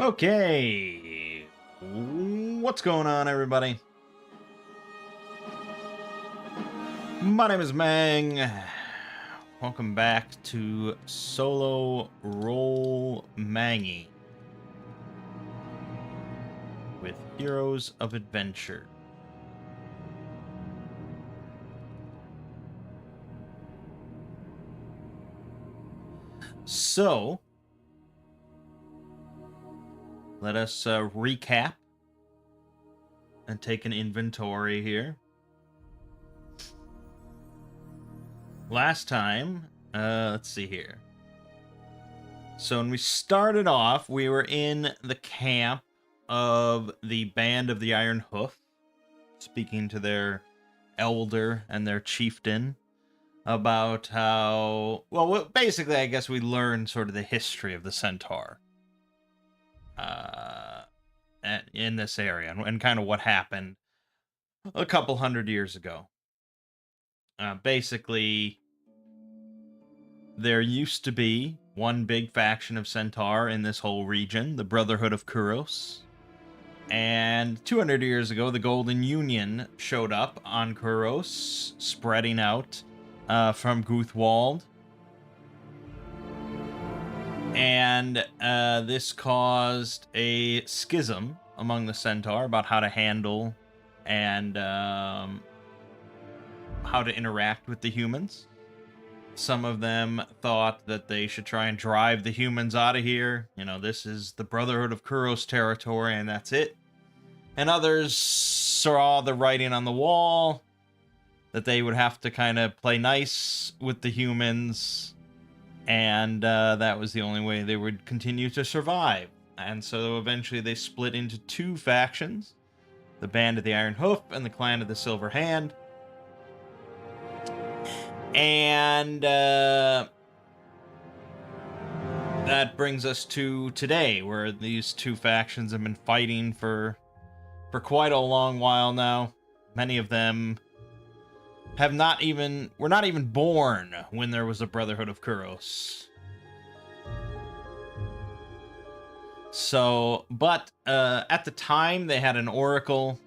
Okay. What's going on, everybody? My name is Mang. Welcome back to Solo Roll Mangging with Heroes of Adventure. So, let us recap and take an inventory here. Last time, let's see here. So when we started off, we were in the camp of the Band of the Iron Hoof, speaking to their elder and their chieftain about how, well, basically, I guess we learned sort of the history of the Centaur in this area and kind of what happened a couple hundred years ago. Basically, there used to be one big faction of Centaur in this whole region, the Brotherhood of Kuros. And 200 years ago, the Golden Union showed up on Kuros, spreading out from Guthwald. And this caused a schism among the Centaur about how to handle and how to interact with the humans. Some of them thought that they should try and drive the humans out of here. You know, this is the Brotherhood of Kuros territory, and that's it. And others saw the writing on the wall that they would have to kind of play nice with the humans, and that was the only way they would continue to survive. And so eventually they split into two factions, the Band of the Iron Hoof and the Clan of the Silver Hand. And that brings us to today, where these two factions have been fighting for quite a long while now. Many of them were not even born when there was a Brotherhood of Kuros. So, but at the time they had an oracle,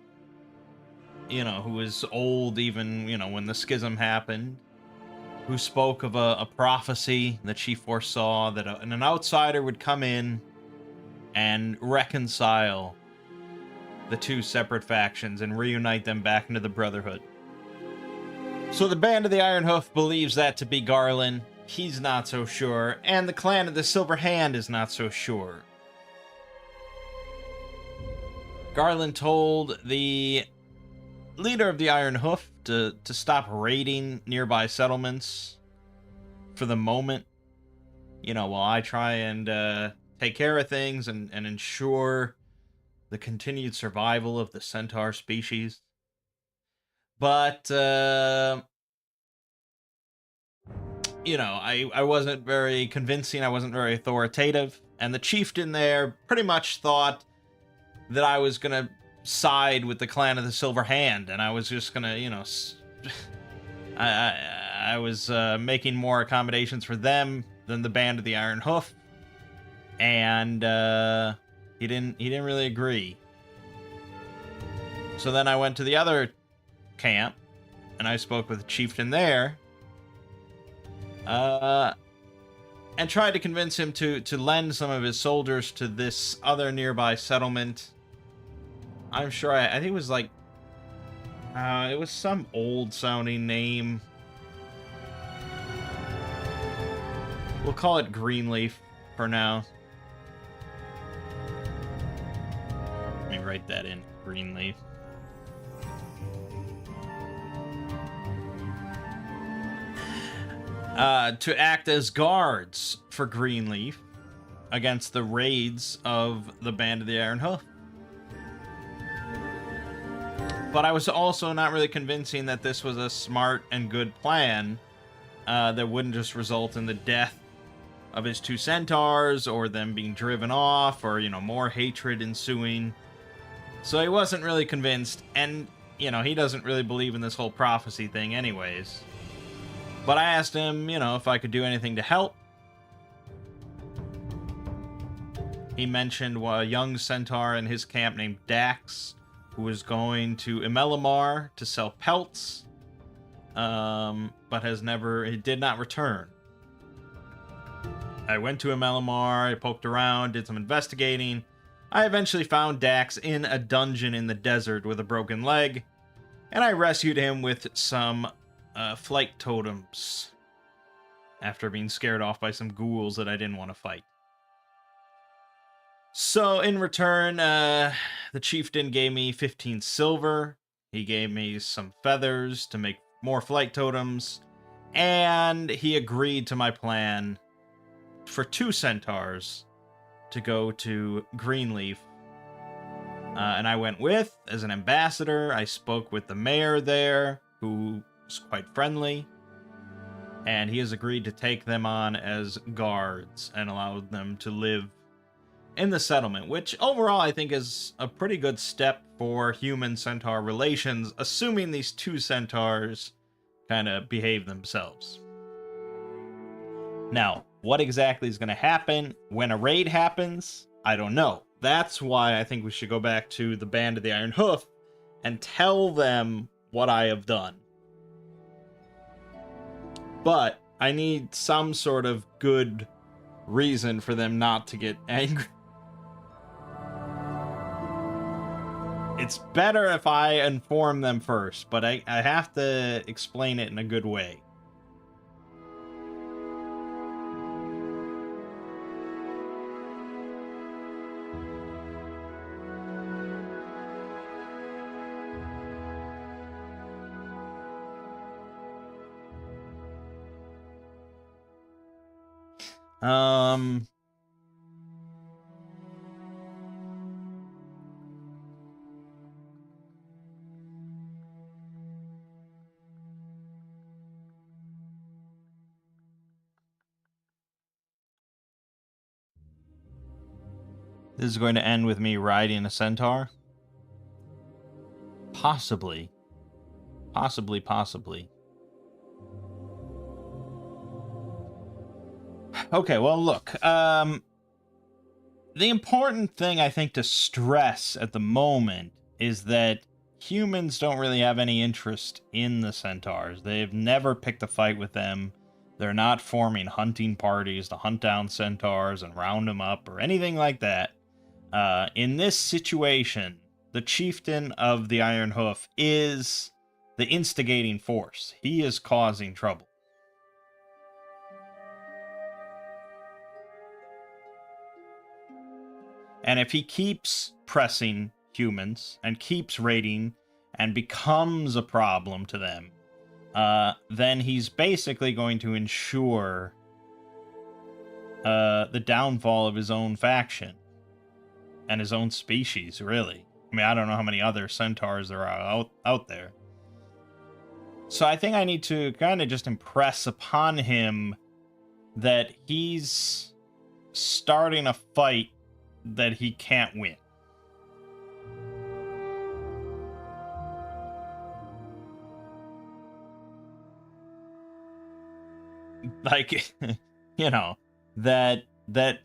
who was old even, when the schism happened, who spoke of a prophecy that she foresaw that an outsider would come in and reconcile the two separate factions and reunite them back into the Brotherhood. So the Band of the Iron Hoof believes that to be Garland. He's not so sure, and the Clan of the Silver Hand is not so sure. Garland told the leader of the Iron Hoof to stop raiding nearby settlements for the moment, while I try and take care of things and ensure the continued survival of the Centaur species. But, I wasn't very convincing, I wasn't very authoritative, and the chieftain there pretty much thought that I was gonna side with the Clan of the Silver Hand, and I was just gonna, I was making more accommodations for them than the Band of the Iron Hoof, and he didn't really agree. So then I went to the other camp, and I spoke with the chieftain there, and tried to convince him to lend some of his soldiers to this other nearby settlement. I'm sure I think it was like, it was some old-sounding name. We'll call it Greenleaf for now. Let me write that in, Greenleaf. To act as guards for Greenleaf against the raids of the Band of the Iron Hoof. But I was also not really convincing that this was a smart and good plan that wouldn't just result in the death of his two centaurs or them being driven off or, more hatred ensuing. So he wasn't really convinced, and, he doesn't really believe in this whole prophecy thing anyways. But I asked him, if I could do anything to help. he mentioned a young centaur in his camp named Dax, who was going to Imelamar to sell pelts, but he did not return. I went to Imelamar, I poked around, did some investigating. I eventually found Dax in a dungeon in the desert with a broken leg, and I rescued him with some flight totems after being scared off by some ghouls that I didn't want to fight. So in return, the chieftain gave me 15 silver. He gave me some feathers to make more flight totems, and he agreed to my plan for 2 centaurs to go to Greenleaf. And I went with as an ambassador. I spoke with the mayor there, who was quite friendly, and he has agreed to take them on as guards and allow them to live in the settlement, which overall I think is a pretty good step for human-centaur relations, assuming these 2 centaurs kind of behave themselves. Now, what exactly is going to happen when a raid happens? I don't know. That's why I think we should go back to the Band of the Iron Hoof and tell them what I have done. But I need some sort of good reason for them not to get angry. It's better if I inform them first, but I have to explain it in a good way. This is going to end with me riding a centaur? Possibly. Possibly. Okay, well, look. The important thing, I think, to stress at the moment is that humans don't really have any interest in the centaurs. They've never picked a fight with them. They're not forming hunting parties to hunt down centaurs and round them up or anything like that. In this situation, the chieftain of the Iron Hoof is the instigating force. He is causing trouble. And if he keeps pressing humans and keeps raiding and becomes a problem to them, then he's basically going to ensure the downfall of his own faction and his own species, really. I mean, I don't know how many other centaurs there are out there. So I think I need to kind of just impress upon him that he's starting a fight that he can't win. Like, you know, that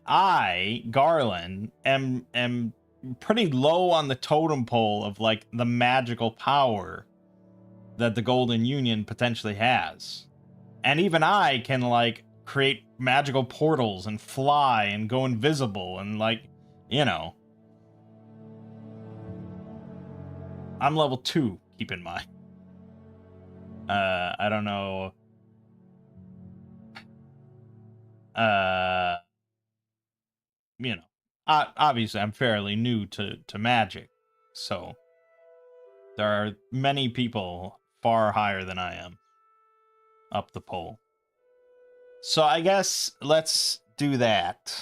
I, Garland, am pretty low on the totem pole of, like, the magical power that the Golden Union potentially has. And even I can, like, create magical portals and fly and go invisible and, like, you know. I'm level 2, keep in mind. I don't know. You know, obviously I'm fairly new to magic, so there are many people far higher than I am up the pole. So I guess let's do that.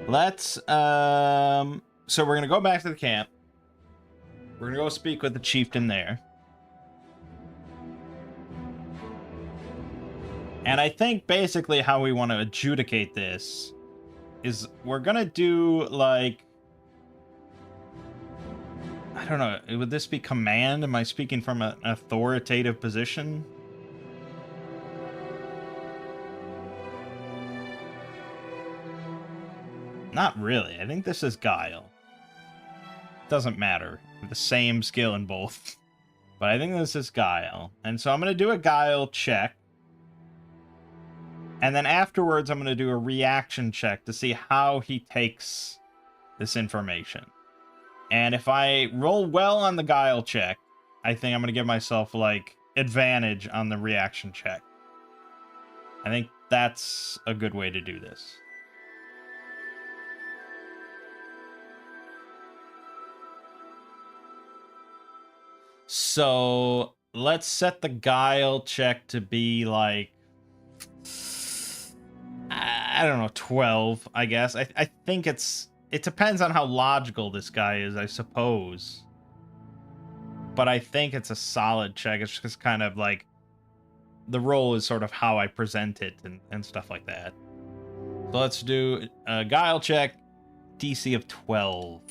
Let's, so we're gonna go back to the camp. We're gonna go speak with the chieftain there. And I think basically how we want to adjudicate this is we're gonna do, like, I don't know. Would this be command? Am I speaking from an authoritative position? Not really. I think this is guile. Doesn't matter. The same skill in both. But I think this is guile. And so I'm going to do a guile check. And then afterwards, I'm going to do a reaction check to see how he takes this information. And if I roll well on the guile check, I think I'm going to give myself, like, advantage on the reaction check. I think that's a good way to do this. So let's set the guile check to be like, I don't know, 12, I guess. I think it depends on how logical this guy is, I suppose. But I think it's a solid check. It's just kind of like, the roll is sort of how I present it and stuff like that. So let's do a guile check, DC of 12.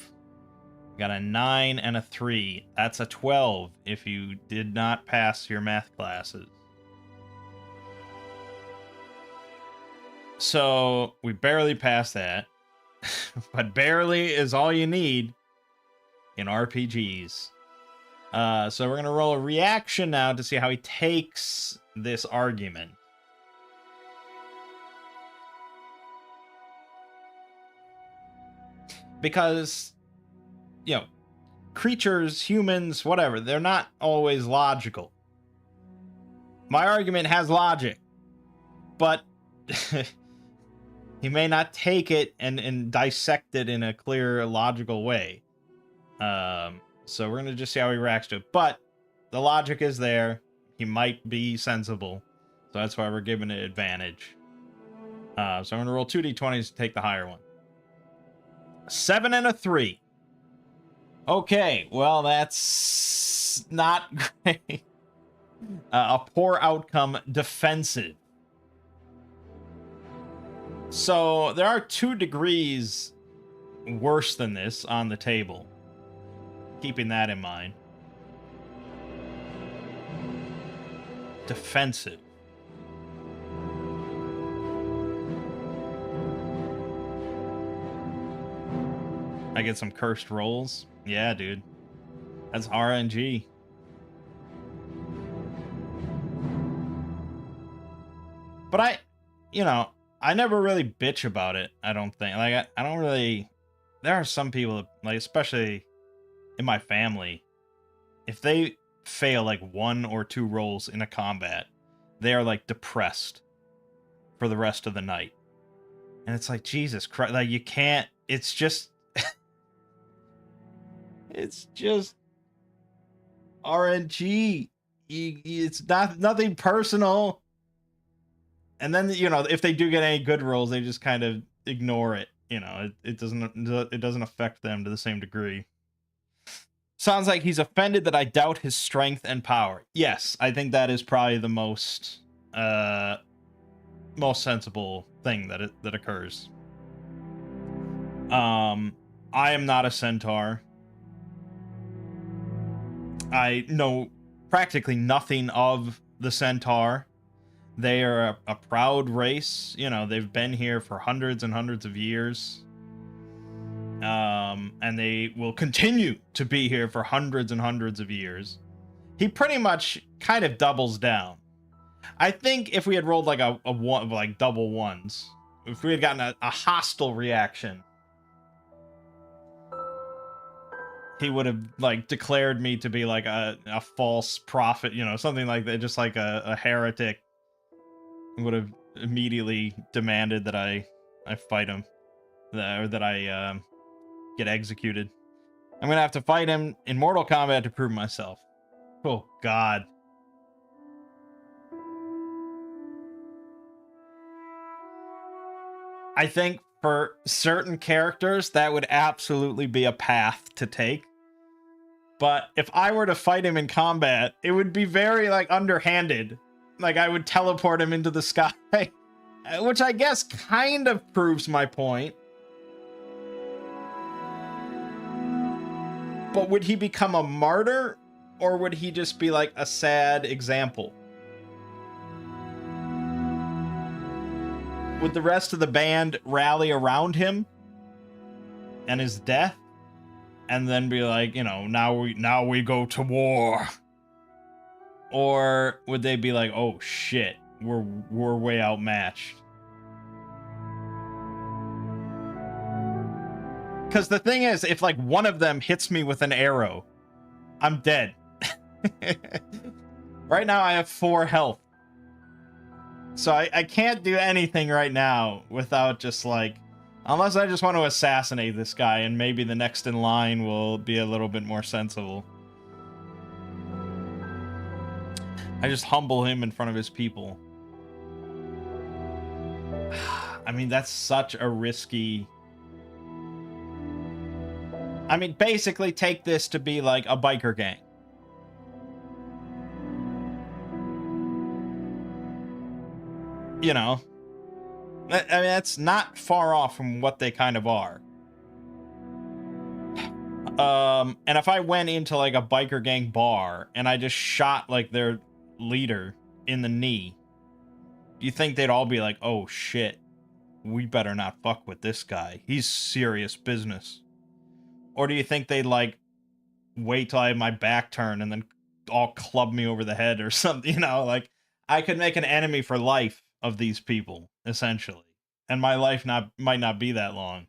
Got a 9 and a 3. That's a 12 if you did not pass your math classes. So we barely passed that. But barely is all you need in RPGs. So we're going to roll a reaction now to see how he takes this argument. Because, you know, creatures, humans, whatever, they're not always logical. My argument has logic, but he may not take it and dissect it in a clear, logical way. So we're going to just see how he reacts to it. But the logic is there. He might be sensible. So that's why we're giving it advantage. So I'm going to roll 2d20s to take the higher one. 7 and a 3. Okay, well, that's not great. A poor outcome, defensive. So there are 2 degrees worse than this on the table. Keeping that in mind. Defensive. I get some cursed rolls. Yeah, dude. That's RNG. But I never really bitch about it, I don't think. Like, I don't really... There are some people, like, especially in my family, if they fail, like, 1 or 2 rolls in a combat, they are, like, depressed for the rest of the night. And it's like, Jesus Christ, like, you can't... It's just... It's just RNG. It's nothing personal. And then, if they do get any good rolls, they just kind of ignore it. It doesn't affect them to the same degree. Sounds like he's offended that I doubt his strength and power. Yes, I think that is probably the most sensible thing that occurs. I am not a centaur. I know practically nothing of the centaur. They are a proud race. They've been here for hundreds and hundreds of years. And they will continue to be here for hundreds and hundreds of years. He pretty much kind of doubles down. I think if we had rolled like a one, like double ones, if we had gotten a hostile reaction, he would have like declared me to be like a false prophet, something like that, just like a heretic. Would have immediately demanded that I fight him, or that I get executed. I'm gonna have to fight him in Mortal Kombat to prove myself. Oh God. I think for certain characters that would absolutely be a path to take. But if I were to fight him in combat, it would be very like underhanded. Like I would teleport him into the sky, which I guess kind of proves my point. But would he become a martyr, or would he just be like a sad example? Would the rest of the band rally around him and his death, and then be like, you know, now we go to war? Or would they be like, oh shit, we're way outmatched? Because the thing is, if like one of them hits me with an arrow, I'm dead. Right now I have 4 health. So I can't do anything right now without just like, unless I just want to assassinate this guy, and maybe the next in line will be a little bit more sensible. I just humble him in front of his people. I mean, that's such a risky... I mean, basically take this to be like a biker gang. You know? I mean, that's not far off from what they kind of are. And if I went into like a biker gang bar and I just shot like their leader in the knee, do you think they'd all be like, oh shit, we better not fuck with this guy, he's serious business? Or do you think they'd like wait till I have my back turned and then all club me over the head or something? You know, like I could make an enemy for life of these people, essentially. And my life might not be that long.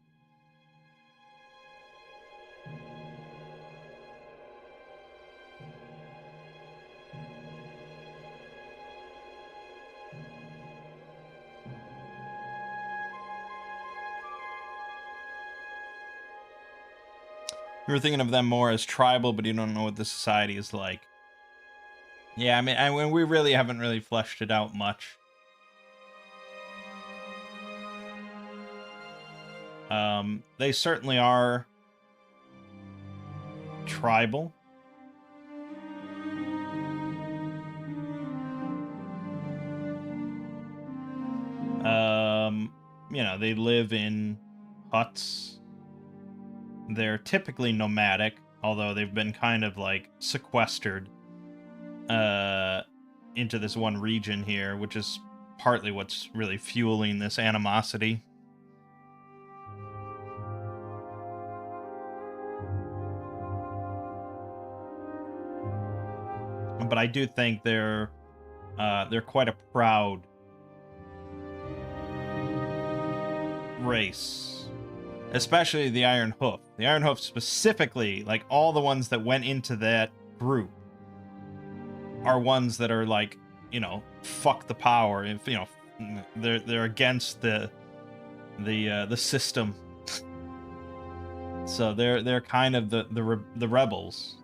You were thinking of them more as tribal, but you don't know what the society is like. Yeah, I mean, we really haven't really fleshed it out much. They certainly are tribal. You know, they live in huts. They're typically nomadic, although they've been kind of like sequestered into this one region here, which is partly what's really fueling this animosity. But I do think they're quite a proud race, especially the Iron Hoof. The Iron Hoof specifically, like all the ones that went into that group, are ones that are like, you know, fuck the power. If you know, they're against the system. So they're kind of the rebels.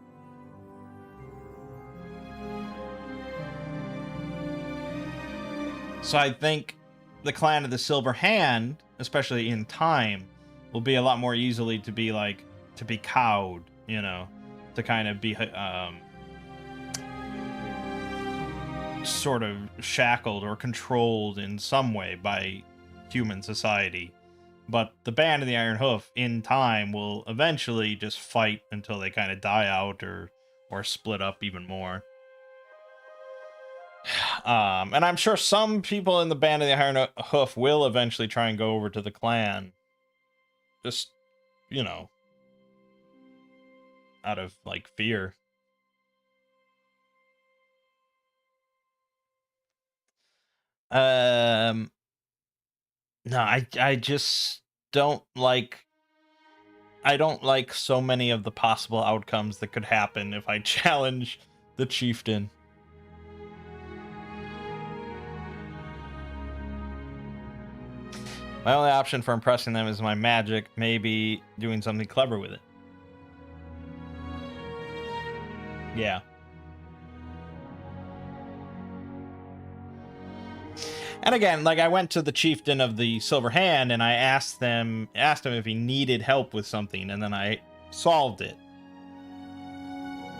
So I think the Clan of the Silver Hand, especially in time, will be a lot more easily to be cowed, you know, to kind of be sort of shackled or controlled in some way by human society. But the Band of the Iron Hoof in time will eventually just fight until they kind of die out or split up even more. And I'm sure some people in the Band of the Iron Hoof will eventually try and go over to the clan. Just, you know, out of, like, fear. No, I just don't like... I don't like so many of the possible outcomes that could happen if I challenge the chieftain. My only option for impressing them is my magic, maybe doing something clever with it. Yeah. And again, like, I went to the chieftain of the Silver Hand and I asked him if he needed help with something, and then I solved it.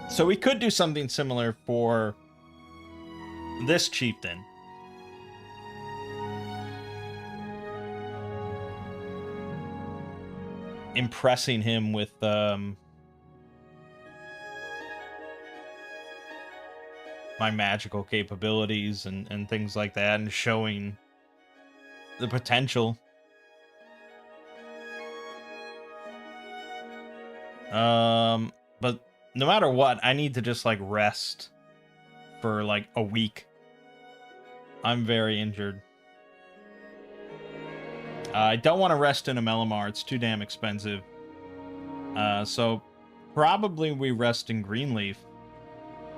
So we could do something similar for this chieftain. Impressing him with my magical capabilities and things like that, and showing the potential. But no matter what, I need to just like rest for like a week. I'm very injured. I don't want to rest in a Melamar. It's too damn expensive. So probably we rest in Greenleaf.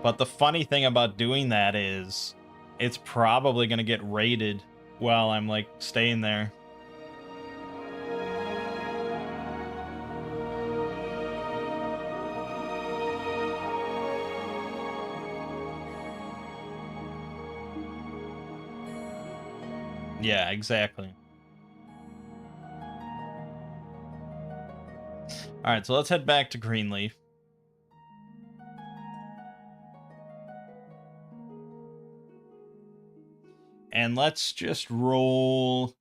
But the funny thing about doing that is it's probably going to get raided while I'm like staying there. Yeah, exactly. Alright, so let's head back to Greenleaf. And let's just roll...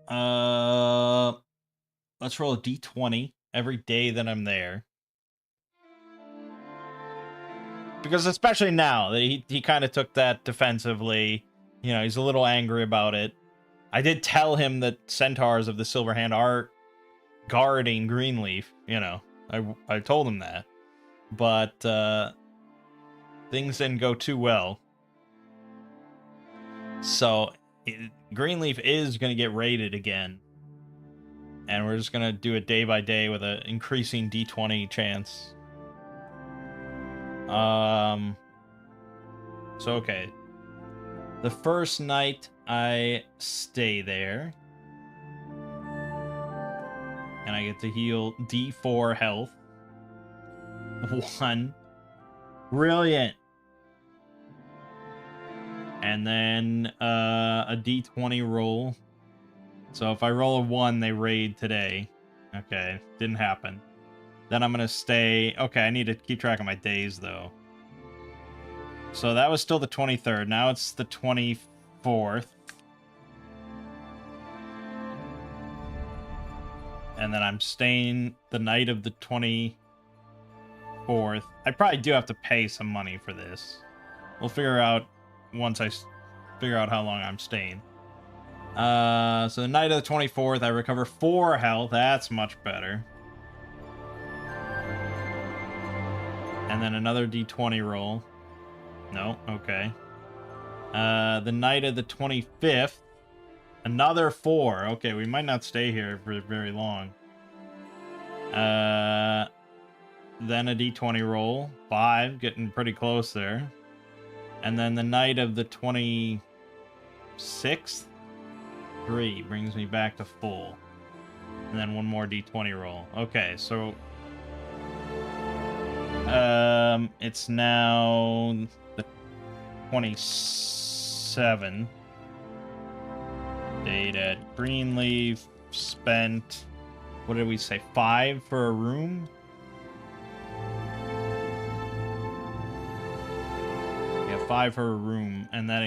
Let's roll a d20 every day that I'm there. Because especially now that he kind of took that defensively, you know, he's a little angry about it. I did tell him that centaurs of the Silver Hand are guarding Greenleaf, you know. I told him that. But things didn't go too well. So Greenleaf is going to get raided again. And we're just going to do it day by day with an increasing d20 chance. So okay. The first night I stay there. And I get to heal D4 health. 1. Brilliant. And then a D20 roll. So if I roll a 1, they raid today. Okay, didn't happen. Then I'm going to stay... Okay, I need to keep track of my days, though. So that was still the 23rd. Now it's the 24th. And then I'm staying the night of the 24th. I probably do have to pay some money for this. We'll figure out once I figure out how long I'm staying. So the night of the 24th, I recover 4 health. That's much better. And then another d20 roll. No, okay. The night of the 25th, another 4. Okay, we might not stay here for very long. Then a d20 roll. 5, getting pretty close there. And then the night of the 26th, 3 brings me back to full. And then one more d20 roll. Okay, so it's now the 27. Stayed at Greenleaf, spent, what did we say, 5 for a room? Yeah, 5 for a room, and that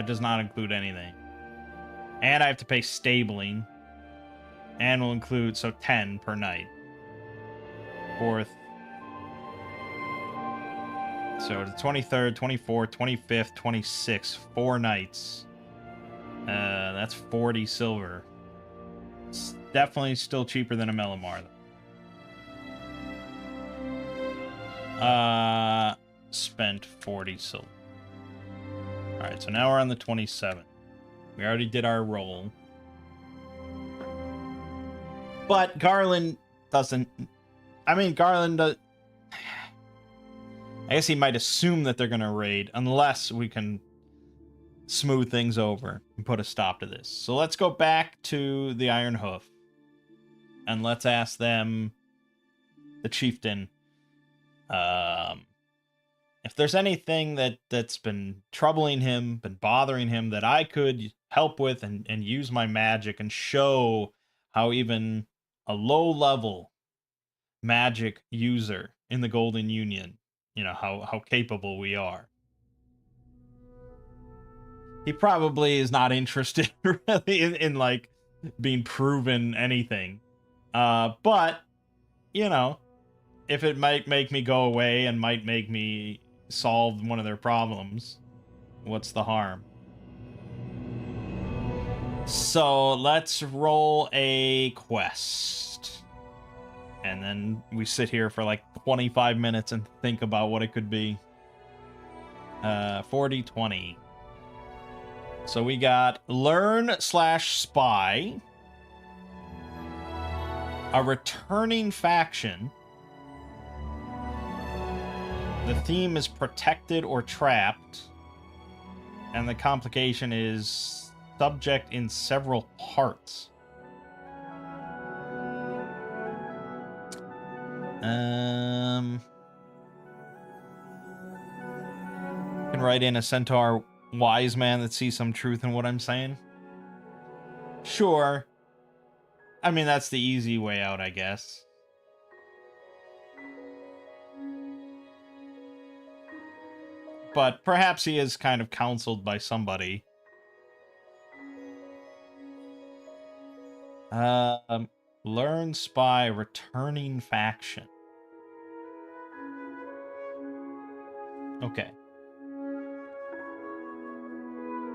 does not include anything. And I have to pay stabling, and will include, so 10 per night. 4th. So the 23rd, 24th, 25th, 26th, 4 nights. That's 40 silver. It's definitely still cheaper than a Melamar. Spent 40 silver. Alright, so now we're on the 27th. We already did our roll. But Garland doesn't... I mean, Garland does... I guess he might assume that they're going to raid, unless we can smooth things over and put a stop to this. So let's go back to the Iron Hoof. And let's ask them, the chieftain, if there's anything that's been troubling him, been bothering him, that I could help with and use my magic and show how even a low-level magic user in the Golden Union, you know, how capable we are. He probably is not interested really in like being proven anything. But, you know, if it might make me go away and might make me solve one of their problems, what's the harm? So let's roll a quest. And then we sit here for like 25 minutes and think about what it could be. 40, 20. So we got learn/spy, a returning faction. The theme is protected or trapped. And the complication is subject in several parts. Can write in a centaur wise man that sees some truth in what I'm saying. Sure. I mean, that's the easy way out, I guess. But perhaps he is kind of counseled by somebody. Learn spy returning faction. Okay.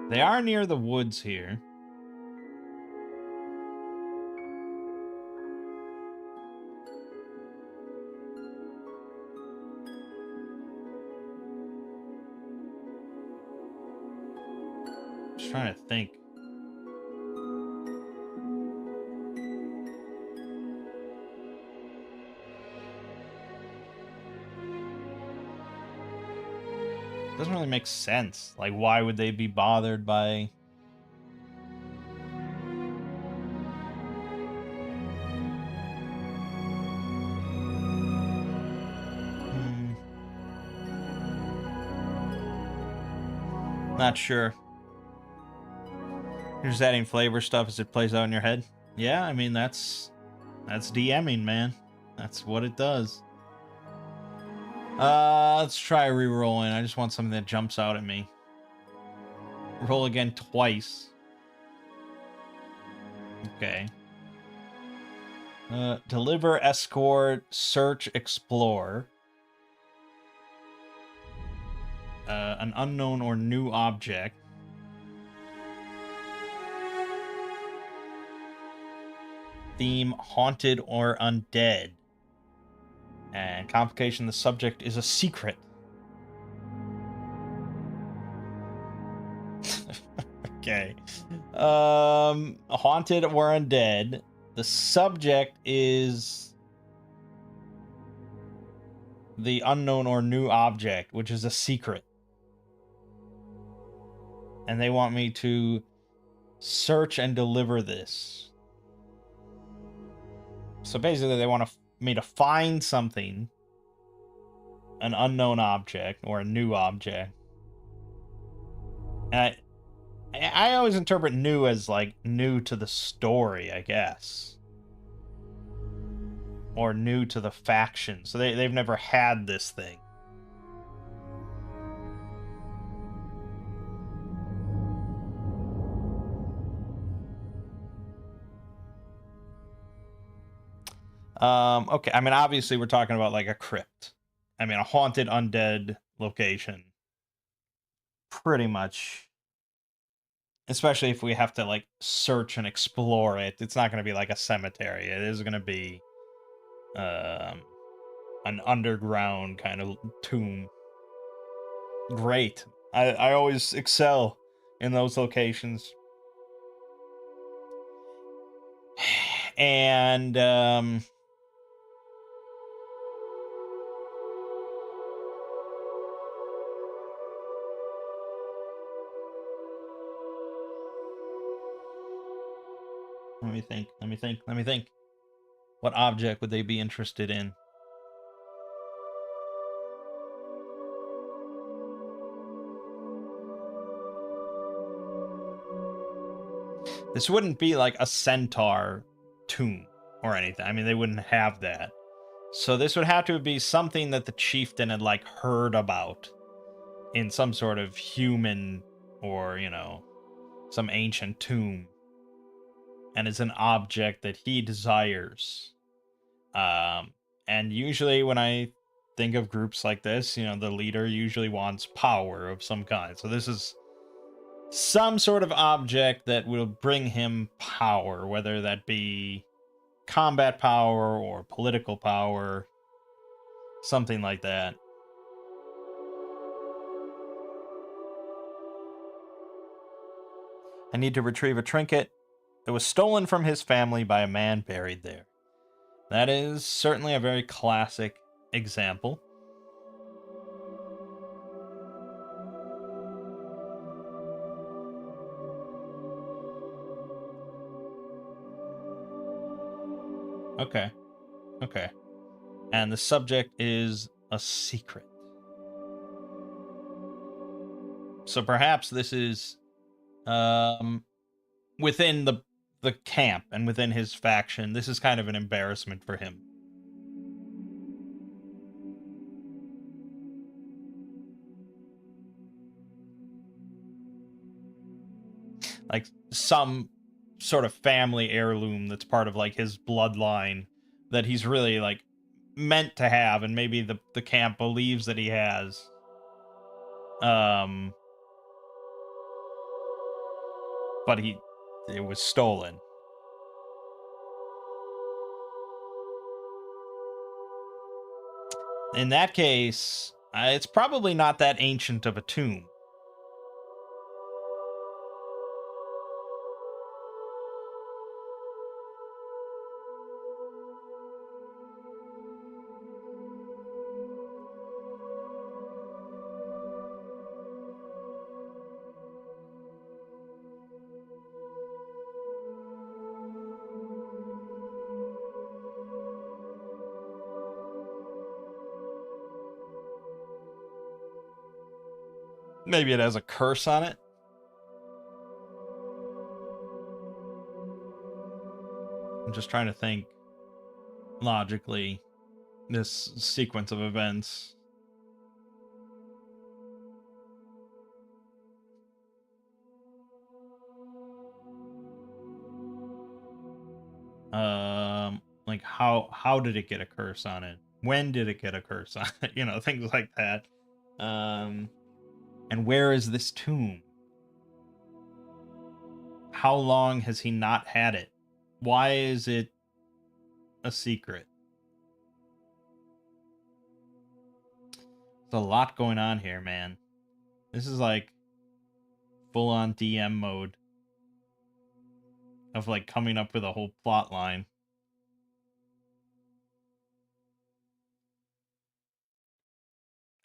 They are near the woods here. Just trying to think. Doesn't really make sense. Like, why would they be bothered by... Not sure. You're just adding flavor stuff as it plays out in your head. Yeah, I mean, that's DMing, man. That's what it does. Let's try re-rolling. I just want something that jumps out at me. Roll again twice. Okay. Deliver, escort, search, explore. An unknown or new object. Theme, haunted or undead. And complication, the subject is a secret. Okay. Haunted or undead. The subject is the unknown or new object, which is a secret. And they want me to search and deliver this. So basically they want me to find something, an unknown object or a new object. And I always interpret new as like new to the story, I guess. Or new to the faction. So they've never had this thing. Okay, I mean, obviously we're talking about like a crypt. I mean, a haunted undead location. Pretty much. Especially if we have to like search and explore it. It's not going to be like a cemetery. It is going to be an underground kind of tomb. Great. I always excel in those locations. And let me think. What object would they be interested in? This wouldn't be like a centaur tomb or anything. I mean, they wouldn't have that. So this would have to be something that the chieftain had like heard about in some sort of human or, you know, some ancient tomb. And it's an object that he desires. And usually when I think of groups like this, you know, the leader usually wants power of some kind. So this is some sort of object that will bring him power, whether that be combat power or political power, something like that. I need to retrieve a trinket that was stolen from his family by a man buried there. That is certainly a very classic example. Okay. Okay. And the subject is a secret. So perhaps this is within the camp and within his faction. This is kind of an embarrassment for him. Like some sort of family heirloom that's part of like his bloodline that he's really like meant to have, and maybe the camp believes that he has. But it was stolen. In that case, it's probably not that ancient of a tomb. Maybe it has a curse on it. I'm just trying to think logically this sequence of events. Like how did it get a curse on it? When did it get a curse on it? You know, things like that. And where is this tomb? How long has he not had it? Why is it a secret? There's a lot going on here, man. This is like full-on DM mode of like coming up with a whole plot line.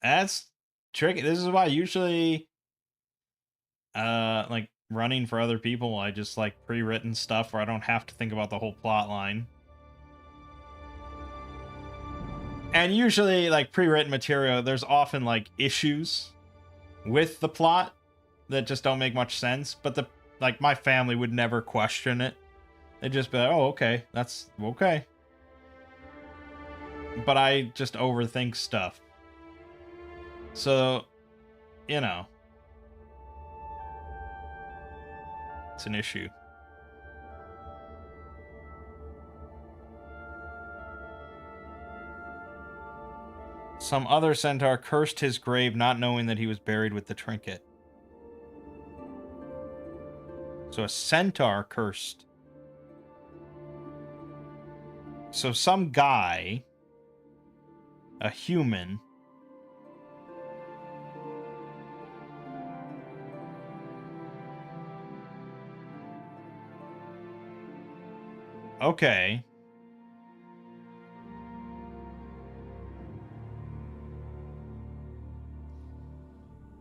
That's tricky. This is why usually like running for other people, I just like pre-written stuff where I don't have to think about the whole plot line. And usually like pre-written material, there's often like issues with the plot that just don't make much sense, but the like my family would never question it. They'd just be like, "Oh, okay. That's okay." But I just overthink stuff. So, you know, it's an issue. Some other centaur cursed his grave, not knowing that he was buried with the trinket. So a centaur cursed. So some guy, a human, okay.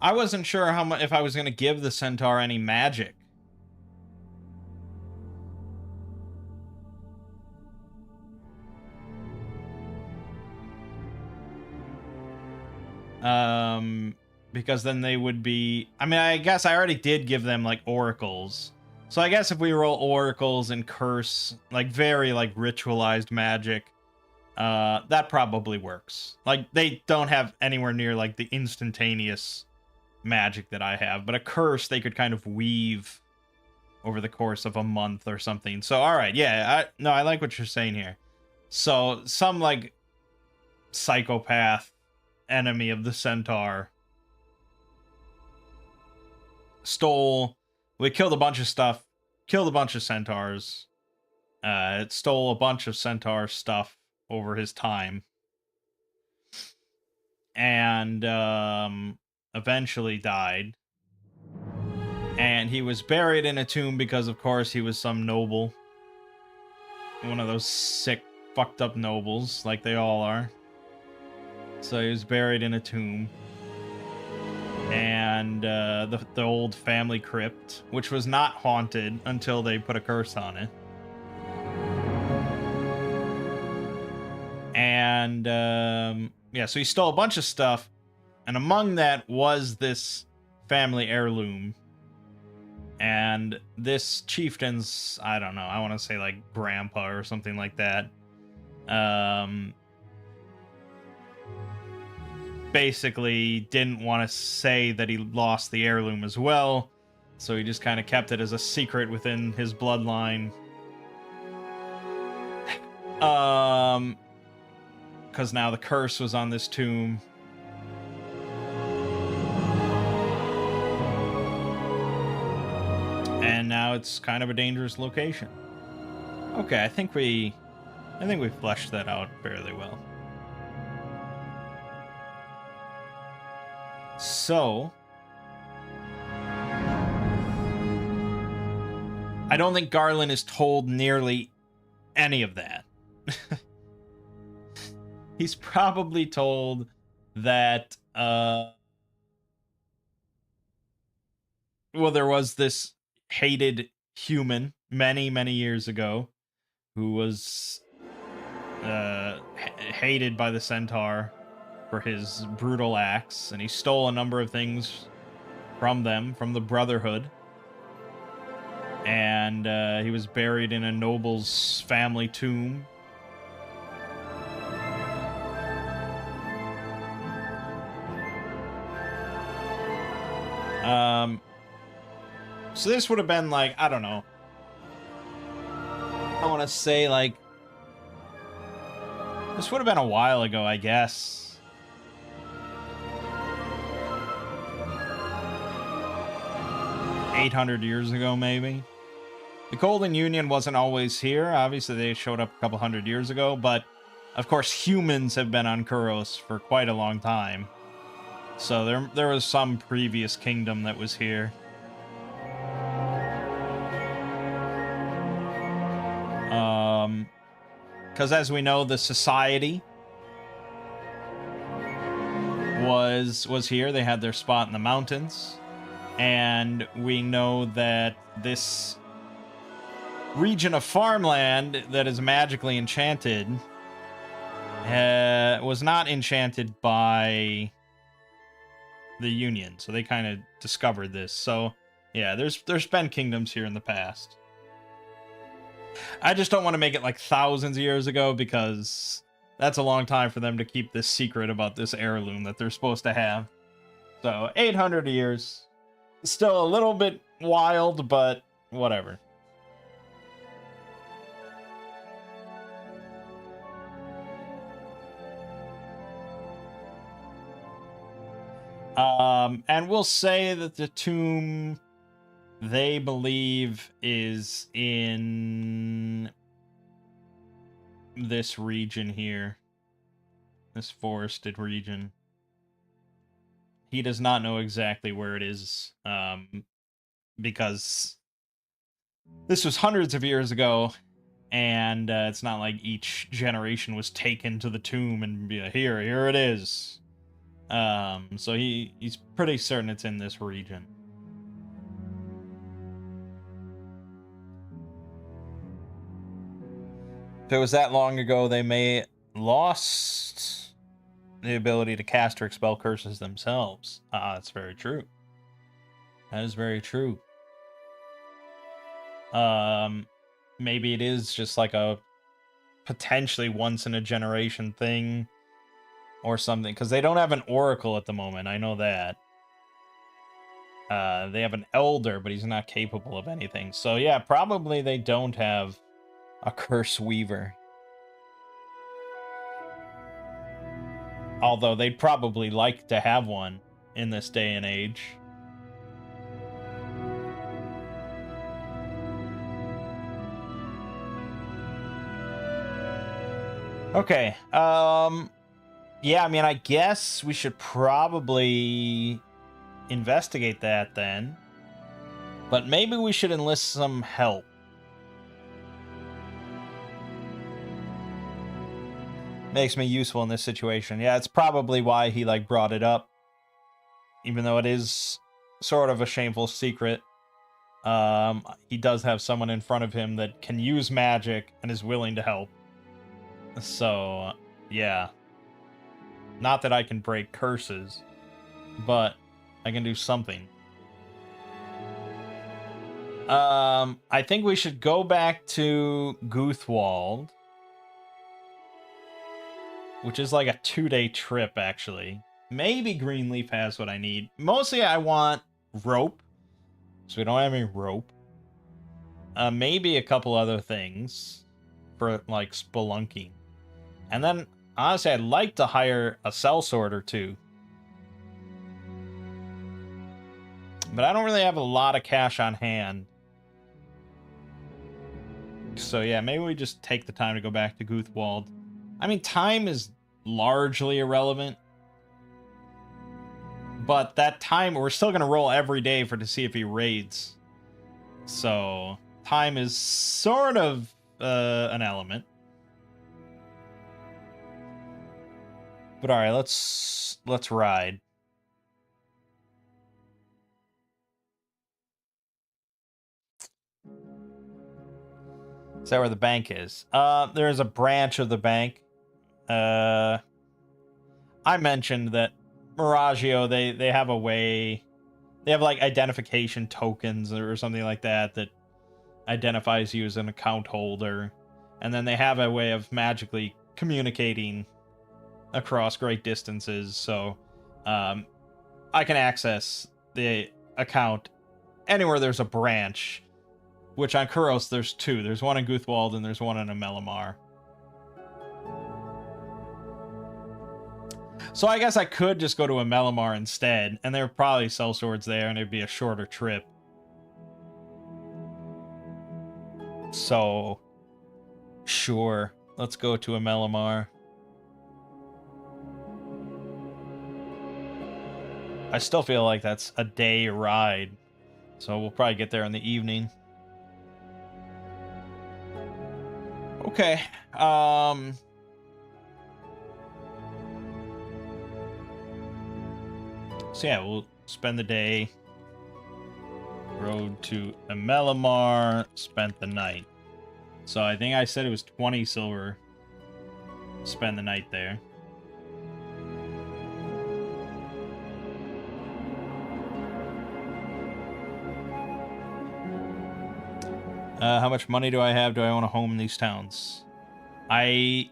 I wasn't sure how much if I was going to give the centaur any magic. Because then they would be. I mean, I guess I already did give them like oracles. So I guess if we roll oracles and curse, like very like ritualized magic, that probably works. Like they don't have anywhere near like the instantaneous magic that I have, but a curse they could kind of weave over the course of a month or something. So all right, yeah, I like what you're saying here. So some like psychopath enemy of the centaur. We killed a bunch of stuff, killed a bunch of centaurs. It stole a bunch of centaur stuff over his time. And eventually died. And he was buried in a tomb because, of course, he was some noble. One of those sick, fucked up nobles, like they all are. So he was buried in a tomb. And the old family crypt, which was not haunted until they put a curse on it. And yeah, so he stole a bunch of stuff, and among that was this family heirloom. And this chieftain's, I don't know, I want to say like grandpa or something like that, basically didn't want to say that he lost the heirloom as well, so he just kind of kept it as a secret within his bloodline. Because now the curse was on this tomb. And now it's kind of a dangerous location. Okay, I think we fleshed that out fairly well. So, I don't think Garland is told nearly any of that. He's probably told that, well, there was this hated human many, many years ago who was hated by the centaur for his brutal acts, and he stole a number of things from them, from the Brotherhood. And he was buried in a noble's family tomb. So this would have been like, I don't know. I want to say like, this would have been a while ago, I guess. $800 ago, maybe. The Golden Union wasn't always here. Obviously, they showed up a couple hundred years ago, but of course, humans have been on Kuros for quite a long time. So there was some previous kingdom that was here. Because as we know, the society was here. They had their spot in the mountains. And we know that this region of farmland that is magically enchanted was not enchanted by the Union. So they kind of discovered this. So yeah, there's been kingdoms here in the past. I just don't want to make it like thousands of years ago, because that's a long time for them to keep this secret about this heirloom that they're supposed to have. So 800 years. Still a little bit wild, but whatever. And we'll say that the tomb they believe is in this region here. This forested region. He does not know exactly where it is, because this was hundreds of years ago, and it's not like each generation was taken to the tomb and be like, here it is. So he's pretty certain it's in this region. If it was that long ago, they may lost the ability to cast or expel curses themselves. That's very true. That is very true. Maybe it is just like a potentially once in a generation thing or something, because they don't have an oracle at the moment. I know that. They have an elder, but he's not capable of anything. So yeah, probably they don't have a curse weaver. Although they'd probably like to have one in this day and age. Okay, yeah, I mean, I guess we should probably investigate that then. But maybe we should enlist some help. Makes me useful in this situation. Yeah, it's probably why he, like, brought it up. Even though it is sort of a shameful secret. He does have someone in front of him that can use magic and is willing to help. So, yeah. Not that I can break curses, but I can do something. I think we should go back to Guthwald, which is like a 2-day trip, actually. Maybe Greenleaf has what I need. Mostly I want rope, so we don't have any rope. Maybe a couple other things for, like, spelunking. And then, honestly, I'd like to hire a sellsword or two. But I don't really have a lot of cash on hand. So yeah, maybe we just take the time to go back to Guthwald. I mean, time is largely irrelevant. But that time, we're still going to roll every day to see if he raids. So, time is sort of an element. But alright, let's ride. Is that where the bank is? There is a branch of the bank. I mentioned that Miragio, they have a way... They have, like, identification tokens or something like that that identifies you as an account holder. And then they have a way of magically communicating across great distances. So, I can access the account anywhere there's a branch. Which on Kuros, there's two. There's one in Guthwald and there's one in Amelamar. So I guess I could just go to Amelamar instead, and there would probably sellswords there, and it'd be a shorter trip. So, sure. Let's go to Amelamar. I still feel like that's a day ride. So we'll probably get there in the evening. Okay. So yeah, we'll spend the day. Rode to Amelamar, spent the night. So I think I said it was 20 silver. Spend the night there. How much money do I have? Do I own a home in these towns? I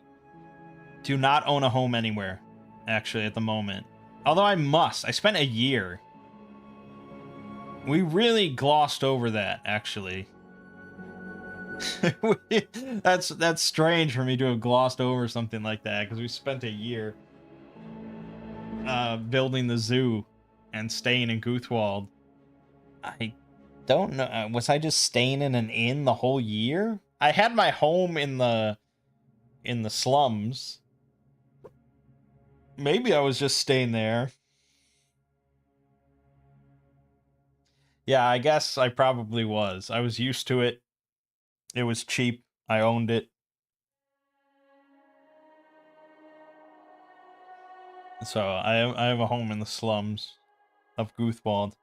do not own a home anywhere, actually, at the moment. Although I must. I spent a year. We really glossed over that, actually. That's strange for me to have glossed over something like that, because we spent a year building the zoo and staying in Guthwald. I don't know. Was I just staying in an inn the whole year? I had my home in the slums. Maybe I was just staying there. Yeah, I guess I probably was. I was used to it. It was cheap. I owned it. So I have a home in the slums of Guthwald.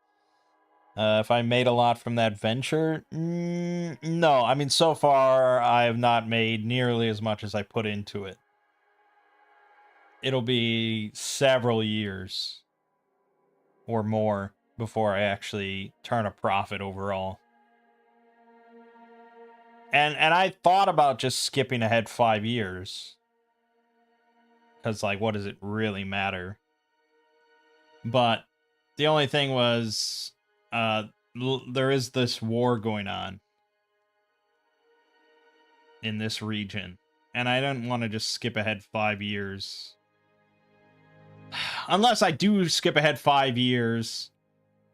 If I made a lot from that venture? No. I mean, so far, I have not made nearly as much as I put into it. It'll be several years or more before I actually turn a profit overall. And I thought about just skipping ahead 5 years. Because, like, what does it really matter? But the only thing was, there is this war going on in this region. And I didn't want to just skip ahead 5 years. unless I do skip ahead 5 years,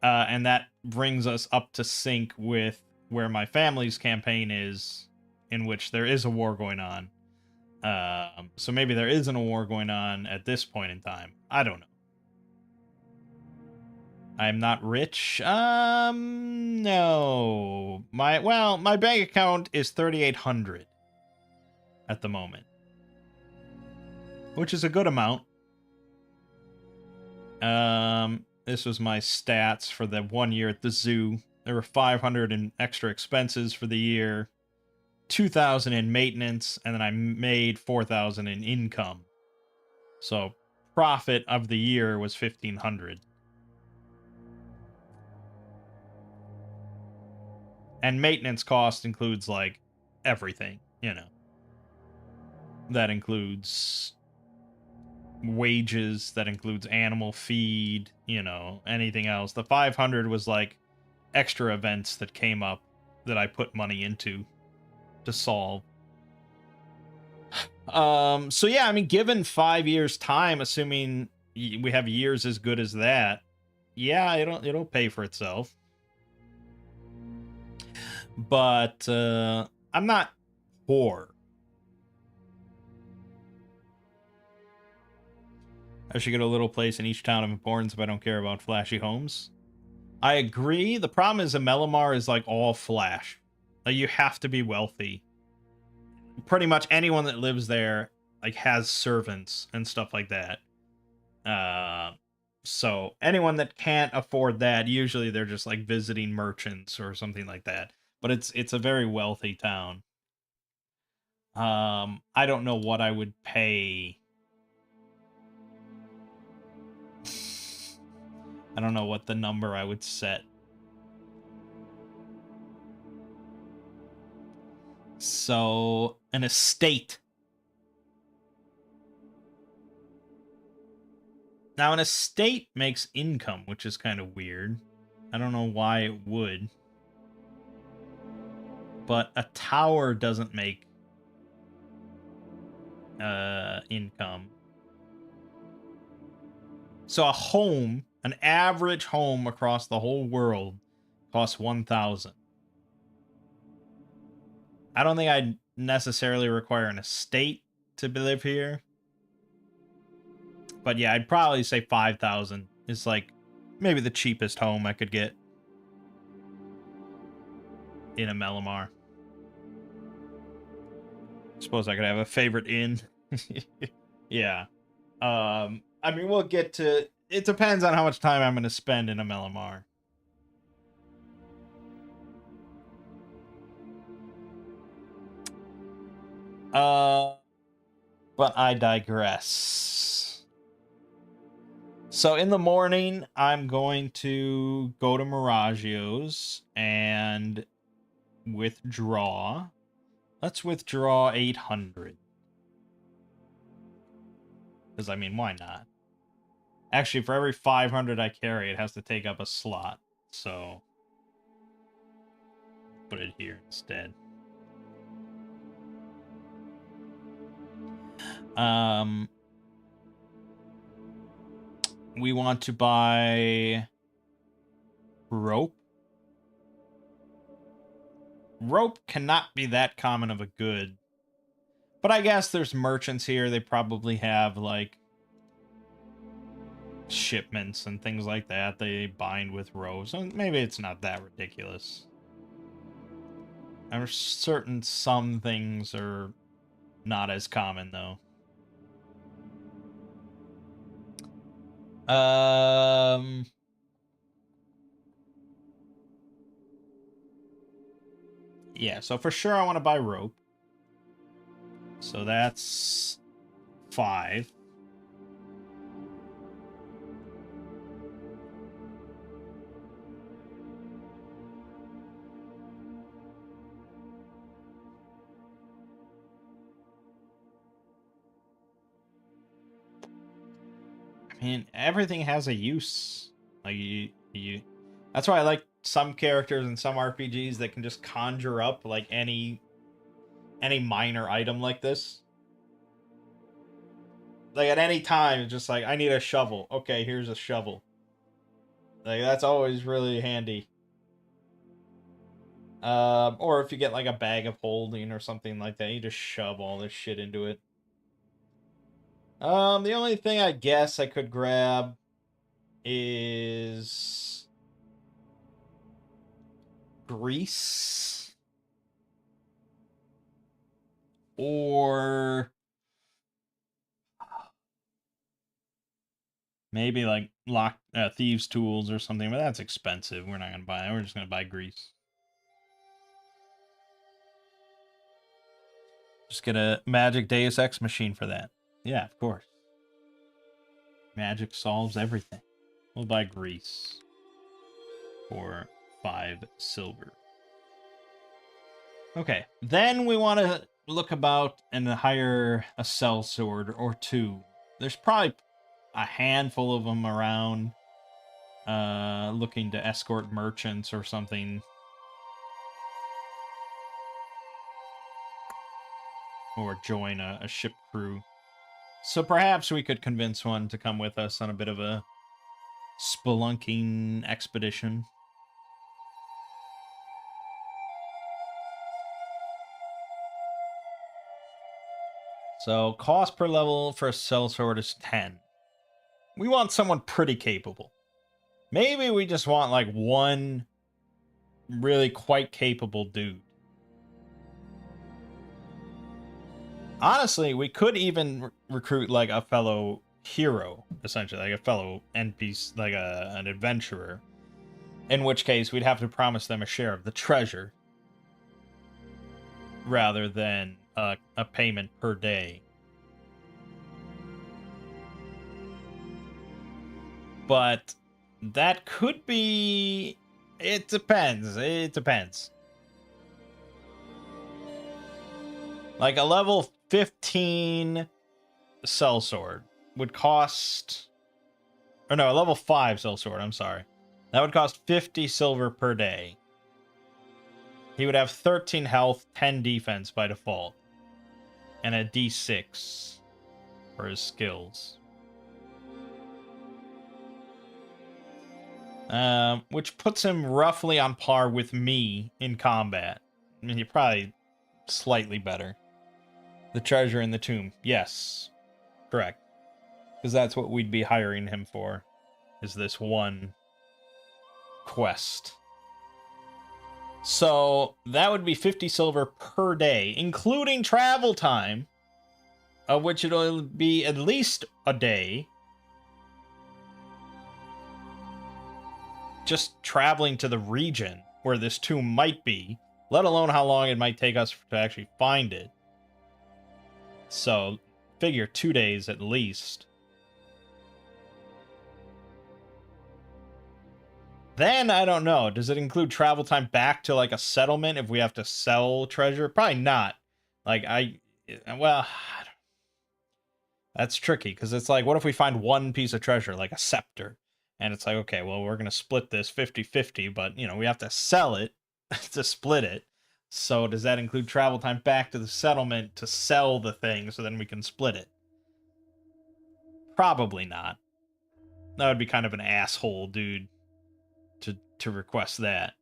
and that brings us up to sync with where my family's campaign is, in which there is a war going on. So maybe there isn't a war going on at this point in time. I don't know. I'm not rich. No. My bank account is 3,800 at the moment, which is a good amount. This was my stats for the 1 year at the zoo. There were 500 in extra expenses for the year, 2,000 in maintenance, and then I made 4,000 in income. So profit of the year was 1,500. And maintenance cost includes, like, everything, you know. That includes wages, that includes animal feed, you know, anything else. The 500 was, like, extra events that came up that I put money into to solve. So yeah, I mean, given 5 years time, assuming we have years as good as that, yeah, it'll pay for itself. But I'm not poor. I should get a little place in each town of importance if I don't care about flashy homes. I agree. The problem is Melamar is like all flash. Like, you have to be wealthy. Pretty much anyone that lives there like has servants and stuff like that. So anyone that can't afford that, usually they're just like visiting merchants or something like that. But it's a very wealthy town. I don't know what I would pay. I don't know what the number I would set. So, an estate. Now, an estate makes income, which is kind of weird. I don't know why it would. But a tower doesn't make income. So a home, an average home across the whole world, costs 1,000. I don't think I'd necessarily require an estate to live here. But yeah, I'd probably say 5,000 is like maybe the cheapest home I could get in a Melamar. Suppose I could have a favorite inn. Yeah. I mean, we'll get to... It depends on how much time I'm going to spend in a Melamar. But I digress. So in the morning, I'm going to go to Miraggio's and withdraw. Let's withdraw 800. Because, I mean, why not? Actually, for every 500 I carry, it has to take up a slot. So, put it here instead. We want to buy rope. Rope cannot be that common of a good. But I guess there's merchants here. They probably have, like, shipments and things like that. They bind with rope. So maybe it's not that ridiculous. I'm certain some things are not as common, though. Yeah, so for sure I want to buy rope. So that's 5. I mean, everything has a use. Like, you that's why I like some characters in some RPGs that can just conjure up like any minor item like this. Like, at any time, it's just like, I need a shovel. Okay, here's a shovel. Like, that's always really handy. Or if you get, like, a bag of holding or something like that, you just shove all this shit into it. The only thing I guess I could grab is grease. Or maybe like thieves' tools or something, but that's expensive. We're not gonna buy that. We're just gonna buy grease. Just get a magic Deus Ex machine for that. Yeah, of course. Magic solves everything. We'll buy grease for 5 silver. Okay, then we want to look about and hire a sellsword or 2. There's probably a handful of them around, looking to escort merchants or something. Or join a ship crew. So perhaps we could convince one to come with us on a bit of a spelunking expedition. So cost per level for a sellsword is 10. We want someone pretty capable. Maybe we just want like one really quite capable dude. Honestly, we could even recruit like a fellow hero, essentially, like a fellow NPC, like an adventurer. In which case, we'd have to promise them a share of the treasure rather than a payment per day. But that could be... It depends. It depends. Like a level 15 sellsword would cost... Or no, a level 5 sellsword, I'm sorry. That would cost 50 silver per day. He would have 13 health, 10 defense by default. And a d6 for his skills. Which puts him roughly on par with me in combat. I mean, you're probably slightly better. The treasure in the tomb. Yes. Correct. Because that's what we'd be hiring him for. Is this one quest. So that would be 50 silver per day, including travel time, of which it'll be at least a day. Just traveling to the region where this tomb might be, let alone how long it might take us to actually find it. So, figure 2 days at least. Then, I don't know. Does it include travel time back to, like, a settlement if we have to sell treasure? Probably not. Like, well, that's tricky, because it's like, what if we find one piece of treasure, like a scepter? And it's like, okay, well, we're going to split this 50-50, but, you know, we have to sell it to split it. So does that include travel time back to the settlement to sell the thing so then we can split it? Probably not. That would be kind of an asshole, dude, to request that.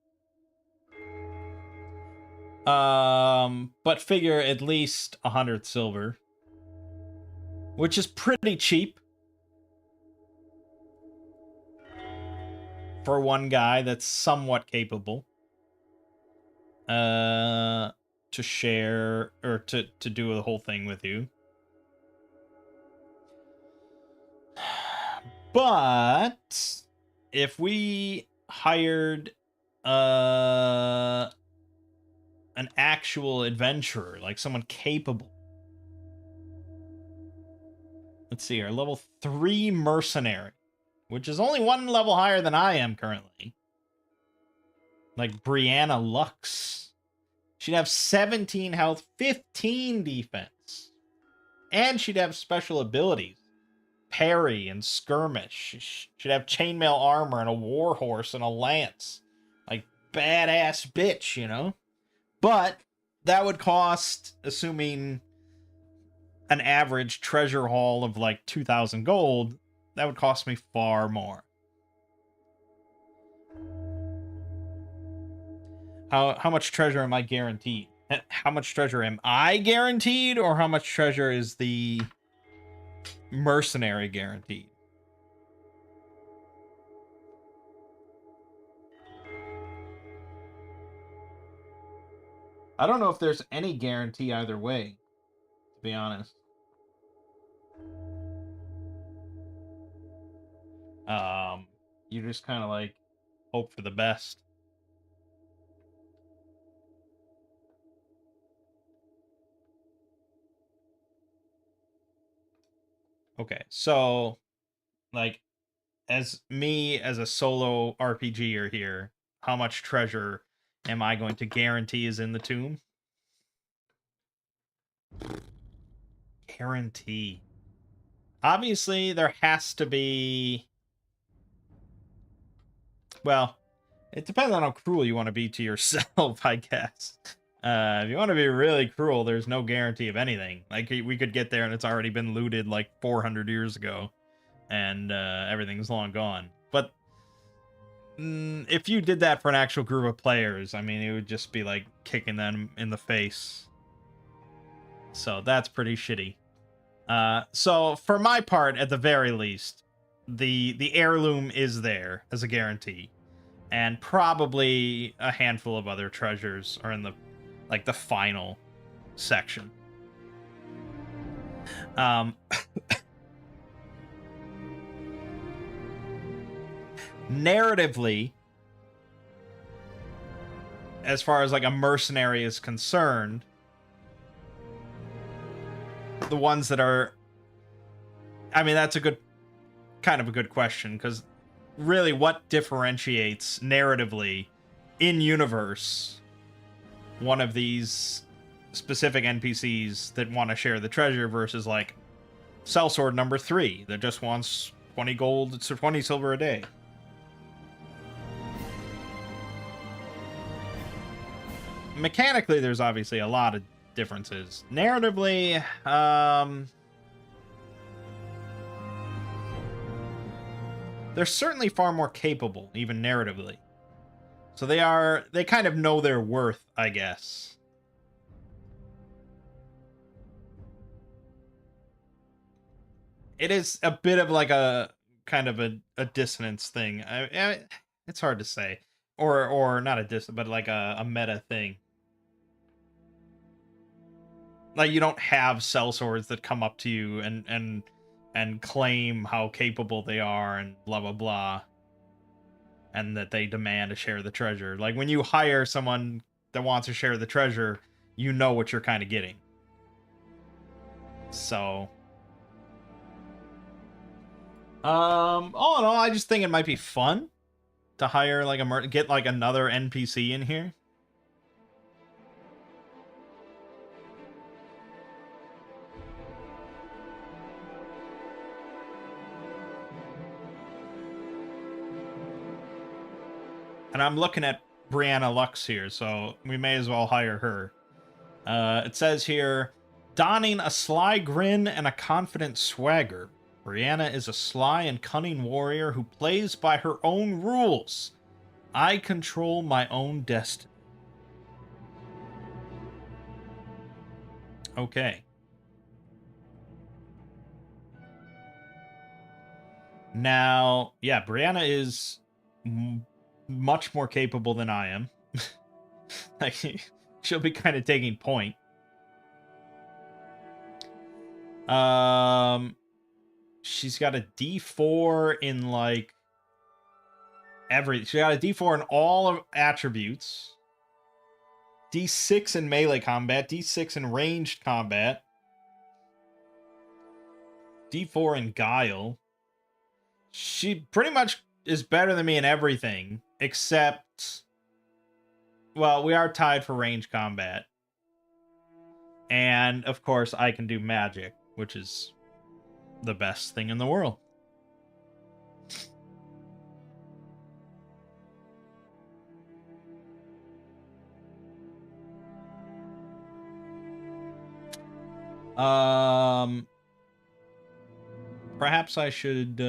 But figure at least 100 silver, which is pretty cheap for one guy that's somewhat capable. To share or to do the whole thing with you. But if we hired an actual adventurer, like someone capable. Let's see here, level 3 mercenary, which is only 1 level higher than I am currently. Like Brianna Lux. She'd have 17 health, 15 defense. And she'd have special abilities. Parry and skirmish. She'd have chainmail armor and a warhorse and a lance. Like, badass bitch, you know? But that would cost, assuming an average treasure haul of like 2,000 gold, that would cost me far more. How much treasure am I guaranteed? How much treasure am I guaranteed, or how much treasure is the mercenary guaranteed? I don't know if there's any guarantee either way, to be honest. You just kind of like hope for the best. Okay, so like as me as a solo RPGer here, how much treasure am I going to guarantee is in the tomb? Guarantee. Obviously, there has to be. Well, it depends on how cruel you want to be to yourself, I guess. If you want to be really cruel, there's no guarantee of anything. Like, we could get there and it's already been looted like 400 years ago, and everything's long gone. But if you did that for an actual group of players, I mean, it would just be like kicking them in the face. So that's pretty shitty. So for my part, at the very least, the heirloom is there as a guarantee, and probably a handful of other treasures are in the the final section. Narratively, as far as like a mercenary is concerned, the ones that are, I mean, that's a good kind of a good question, because really what differentiates narratively in universe one of these specific NPCs that want to share the treasure versus like sellsword number 3 that just wants 20 gold, it's 20 silver a day. Mechanically, there's obviously a lot of differences. Narratively, they're certainly far more capable, even narratively. So they kind of know their worth, I guess. It is a bit of like a kind of a dissonance thing. It's hard to say. Or not a dissonance, but like a meta thing. Like, you don't have sellswords that come up to you and claim how capable they are and blah blah blah, and that they demand to share the treasure. Like, when you hire someone that wants to share the treasure, you know what you're kind of getting. So all in all, I just think it might be fun to hire like get like another NPC in here. And I'm looking at Brianna Lux here, so we may as well hire her. It says here, donning a sly grin and a confident swagger, Brianna is a sly and cunning warrior who plays by her own rules. I control my own destiny. Okay. Now, yeah, Brianna is much more capable than I am. Like, she'll be kind of taking point. She's got a D4 in like she got a D4 in all of attributes. D6 in melee combat, D6 in ranged combat, D4 in guile. She pretty much is better than me in everything, except, well, we are tied for range combat. And, of course, I can do magic, which is the best thing in the world. Perhaps I should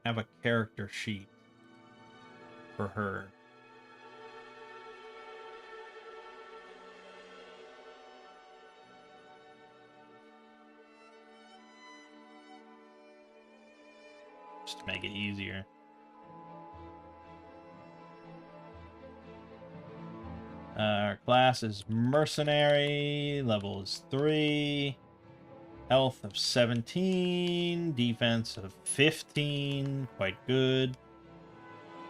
have a character sheet for her. Just to make it easier. Our class is mercenary, level is 3, health of 17, defense of 15, quite good.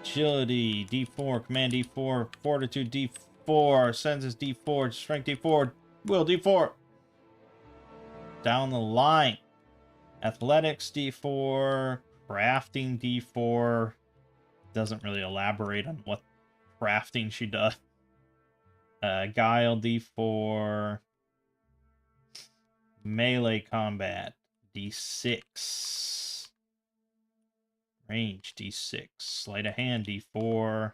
Agility, D4, command D4, fortitude D4, senses D4, strength D4, will D4. Down the line. Athletics D4, crafting D4. Doesn't really elaborate on what crafting she does. Guile D4. Melee combat D6. Range D6. Sleight of hand D4.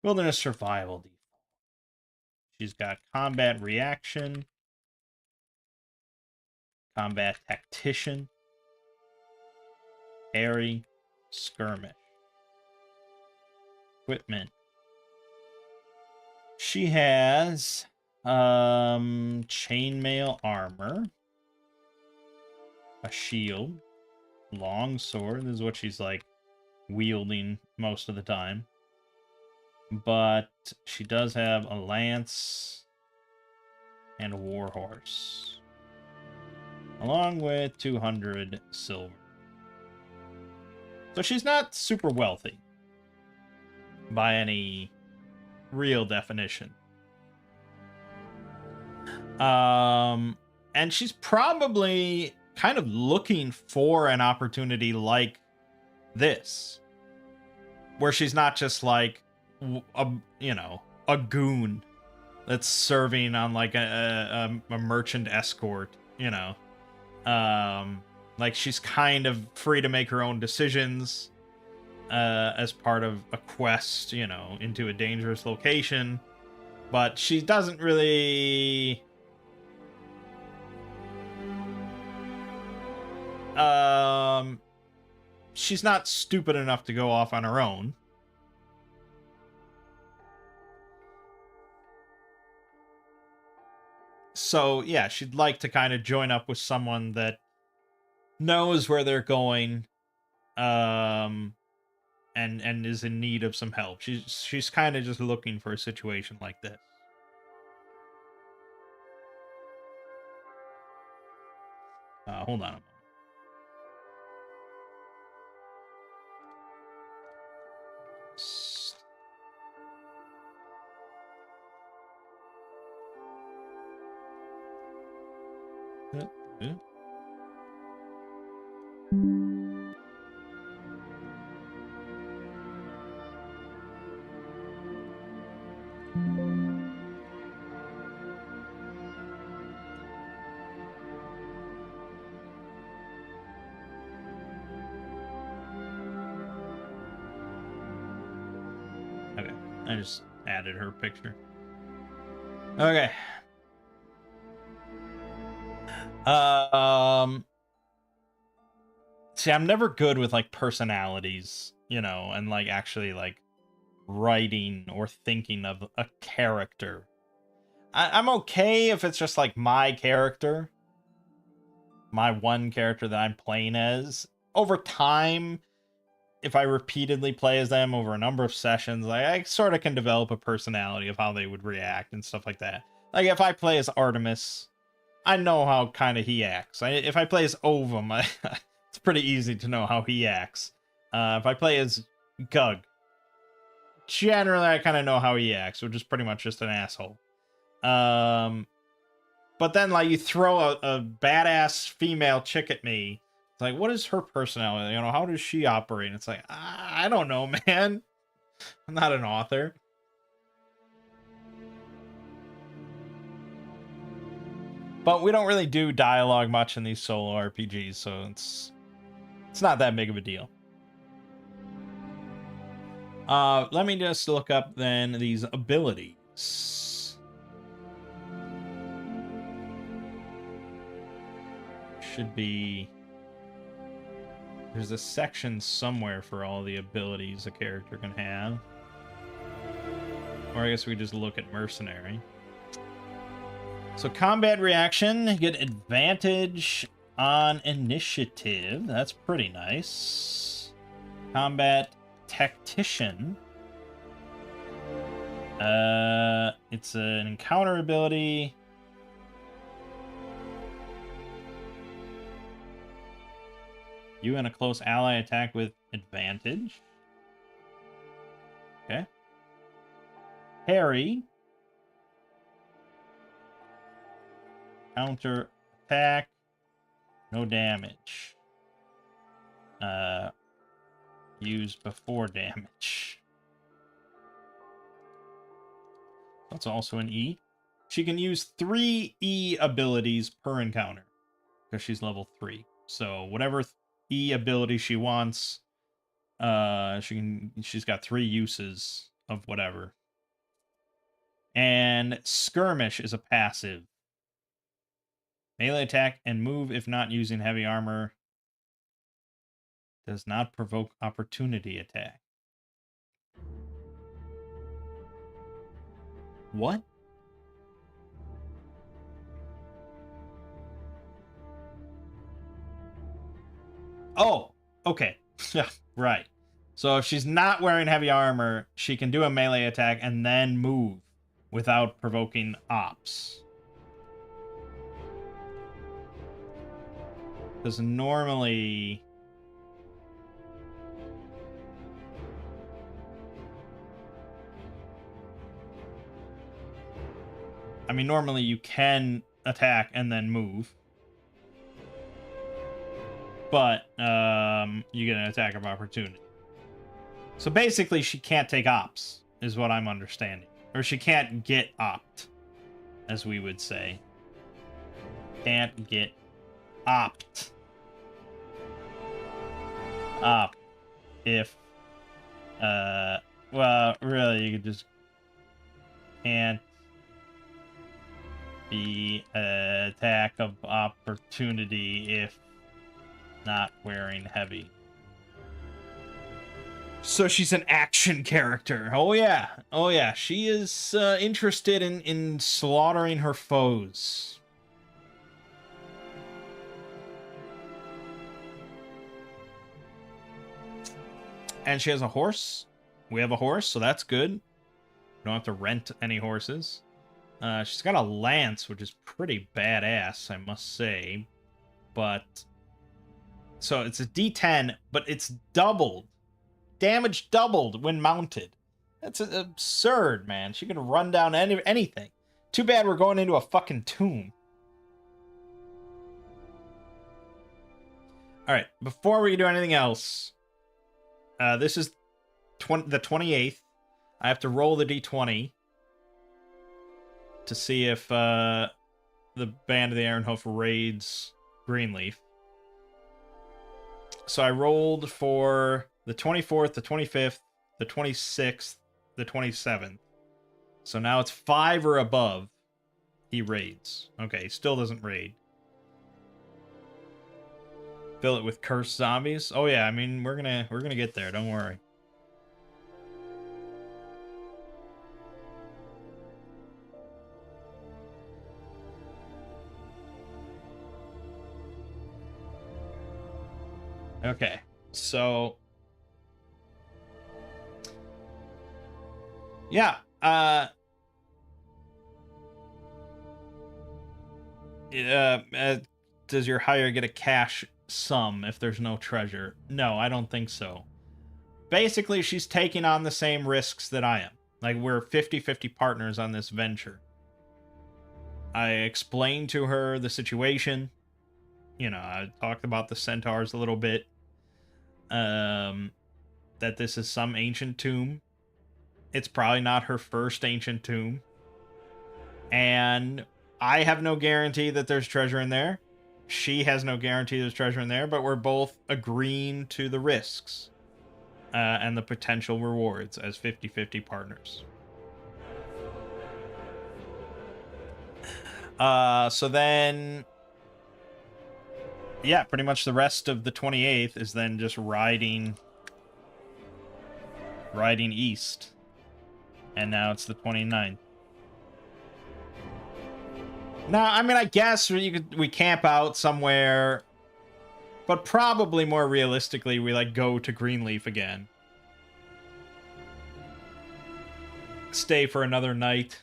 Wilderness survival D4. She's got combat reaction. Combat tactician. Parry. Skirmish. Equipment. She has chainmail armor, a shield, long sword. This is what she's like wielding most of the time. But she does have a lance and a warhorse, along with 200 silver. So she's not super wealthy by any real definition. And she's probably kind of looking for an opportunity like this, where she's not just like a goon that's serving on like a merchant escort, like she's kind of free to make her own decisions as part of a quest, into a dangerous location. But she doesn't really she's not stupid enough to go off on her own. So, yeah, she'd like to kind of join up with someone that knows where they're going, and is in need of some help. She's kind of just looking for a situation like this. Hold on a moment. Okay, I just added her picture. Okay. See, I'm never good with like personalities, and like actually like writing or thinking of a character. I'm okay if it's just like my character, my one character that I'm playing as. Over time, if I repeatedly play as them over a number of sessions, I sort of can develop a personality of how they would react and stuff like that. Like if I play as Artemis, I know how kind of he acts. If I play as Ovum, it's pretty easy to know how he acts. If I play as Gug, generally I kind of know how he acts, which is pretty much just an asshole. But then like you throw a badass female chick at me, it's like, what is her personality? How does she operate? And it's like, I don't know, man. I'm not an author. But we don't really do dialogue much in these solo RPGs, so it's not that big of a deal. Let me just look up then these abilities. should be... There's a section somewhere for all the abilities a character can have. Or I guess we just look at Mercenary. So combat reaction, get advantage on initiative. That's pretty nice. Combat tactician. It's an encounter ability. You and a close ally attack with advantage. Okay. Harry. Counter attack. No damage. Use before damage. That's also an E. She can use 3 E abilities per encounter. Because she's level 3. So whatever E ability she wants, she's got 3 uses of whatever. And skirmish is a passive. Melee attack and move if not using heavy armor. Does not provoke opportunity attack. What? Oh, okay. Yeah, right. So if she's not wearing heavy armor, she can do a melee attack and then move without provoking ops. Because normally... I mean, normally you can attack and then move. But you get an attack of opportunity. So basically, she can't take ops, is what I'm understanding. Or she can't get opt, as we would say. Can't get opt. Opt. If, well, really, you could just can't be an attack of opportunity if not wearing heavy. So she's an action character. Oh yeah. Oh yeah. She is interested in slaughtering her foes. And she has a horse. We have a horse, so that's good. We don't have to rent any horses. She's got a lance, which is pretty badass, I must say. But... So it's a D10, but it's doubled. Damage doubled when mounted. That's absurd, man. She can run down anything. Too bad we're going into a fucking tomb. Alright, before we do anything else... this is the 28th. I have to roll the D20 to see if the Band of the Ironhoof raids Greenleaf. So I rolled for the 24th, the 25th, the 26th, the 27th. So now it's 5 or above. He raids. Okay, still doesn't raid. Fill it with cursed zombies. Oh yeah, I mean we're gonna get there. Don't worry. Okay, so yeah, does your hire get a cash sum if there's no treasure? No, I don't think so. Basically, she's taking on the same risks that I am. Like, we're 50-50 partners on this venture. I explained to her the situation. You know, I talked about the centaurs a little bit. That this is some ancient tomb. It's probably not her first ancient tomb. And I have no guarantee that there's treasure in there. She has no guarantee there's treasure in there, but we're both agreeing to the risks and the potential rewards as 50-50 partners. So then yeah, pretty much the rest of the 28th is then just riding east. And now it's the 29th. Now, I mean, I guess we camp out somewhere, but probably more realistically, we like go to Greenleaf again. Stay for another night.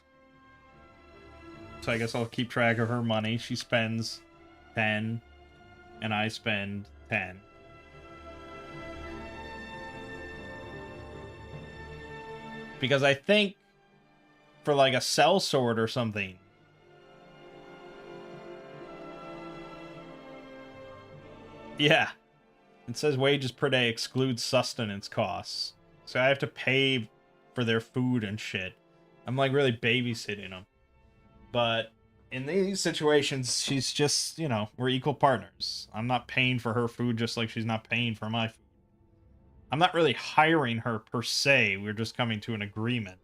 So I guess I'll keep track of her money. She spends 10, and I spend 10. Because I think for like a sellsword or something, yeah, it says wages per day excludes sustenance costs. So I have to pay for their food and shit. I'm like really babysitting them. But in these situations, she's just, you know, we're equal partners. I'm not paying for her food just like she's not paying for my food. I'm not really hiring her per se. We're just coming to an agreement.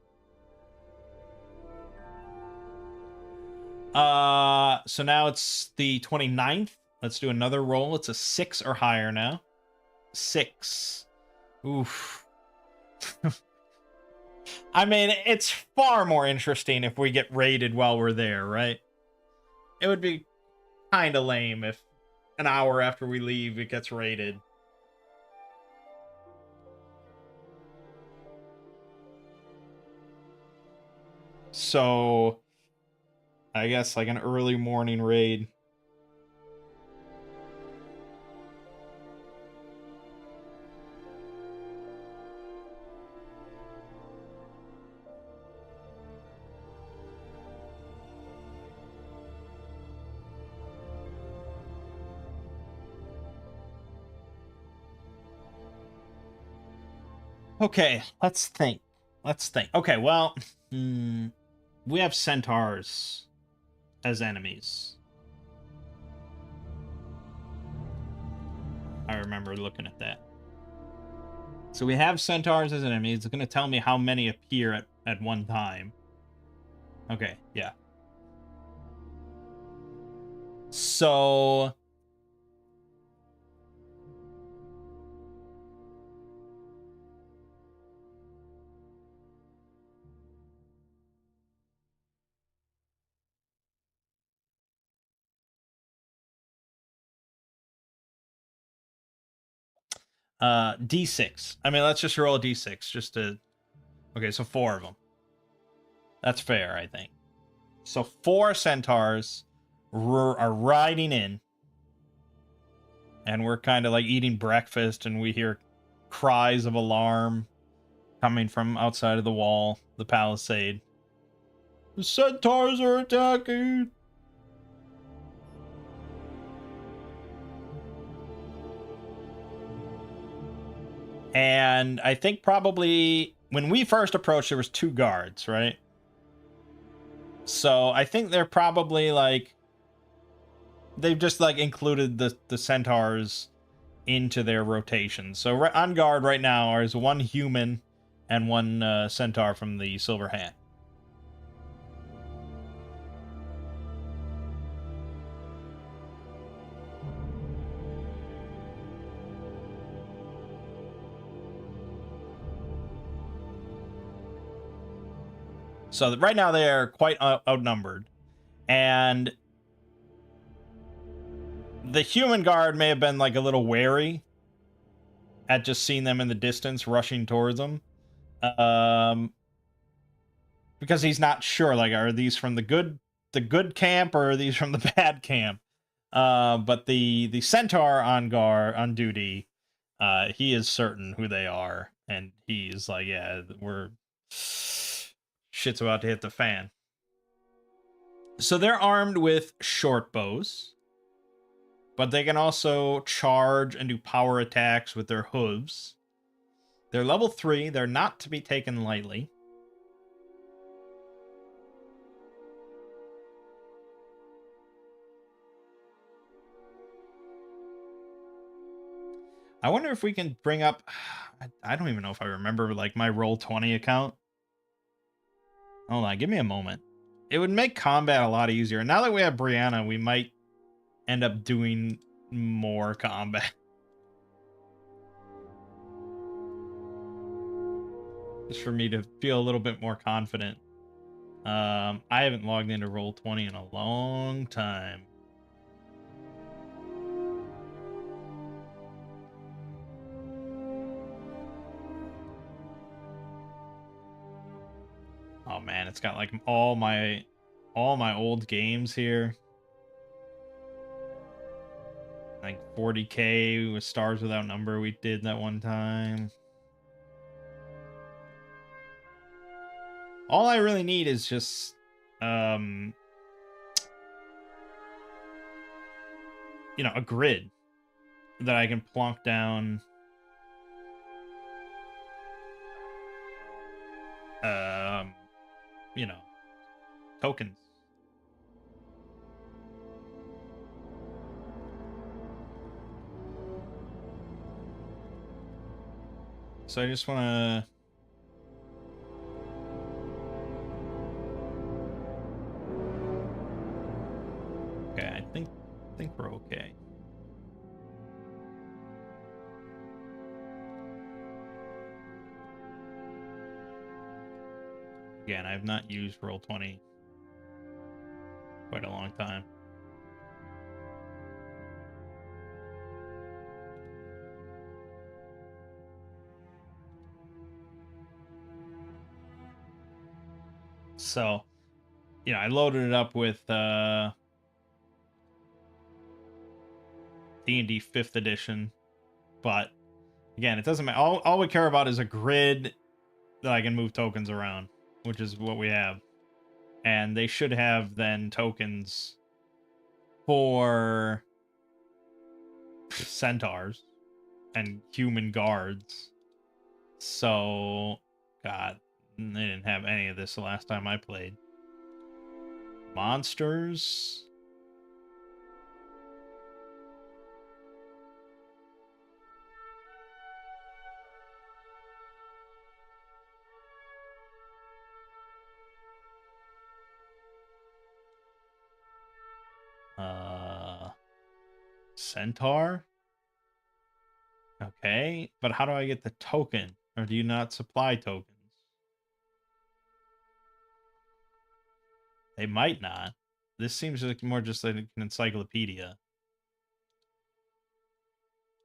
So now it's the 29th. Let's do another roll. It's a 6 or higher now. 6. Oof. I mean, it's far more interesting if we get raided while we're there, right? It would be kind of lame if an hour after we leave it gets raided. So, I guess like an early morning raid. Okay, let's think. Okay, well, we have centaurs as enemies. I remember looking at that. So we have centaurs as enemies. It's going to tell me how many appear at one time. Okay, yeah. So... D6. I mean, let's just roll a D6 just to... Okay, so 4 of them. That's fair, I think. So 4 centaurs are riding in. And we're kind of like eating breakfast, and we hear cries of alarm coming from outside of the wall, the palisade. The centaurs are attacking! And I think probably when we first approached, there was 2 guards, right? So I think they're probably like... They've just like included the centaurs into their rotation. So on guard right now is 1 human and 1 centaur from the Silver Hand. So right now they are quite outnumbered. And the human guard may have been like a little wary at just seeing them in the distance rushing towards them. Because he's not sure, like, are these from the good camp or are these from the bad camp? But the centaur on duty, he is certain who they are, and he's like, yeah, shit's about to hit the fan. So they're armed with short bows, but they can also charge and do power attacks with their hooves. They're level 3. They're not to be taken lightly. I wonder if we can bring up... I don't even know if I remember, like, my Roll20 account. Hold on, give me a moment. It would make combat a lot easier. Now that we have Brianna, we might end up doing more combat. Just for me to feel a little bit more confident. I haven't logged into Roll20 in a long time. Oh man, it's got like all my old games here. Like 40K with Stars Without Number we did that one time. All I really need is just you know, a grid that I can plonk down you know, tokens. So I just want to okay, I think we're okay. Again, I've not used Roll20 quite a long time. So, you know, I loaded it up with D&D 5th edition, but again, it doesn't matter. All we care about is a grid that I can move tokens around, which is what we have. And they should have then tokens for centaurs and human guards. So, God, they didn't have any of this the last time I played. Monsters. Centaur. Okay, but how do I get the token? Or do you not supply tokens? They might not. This seems like more just like an encyclopedia.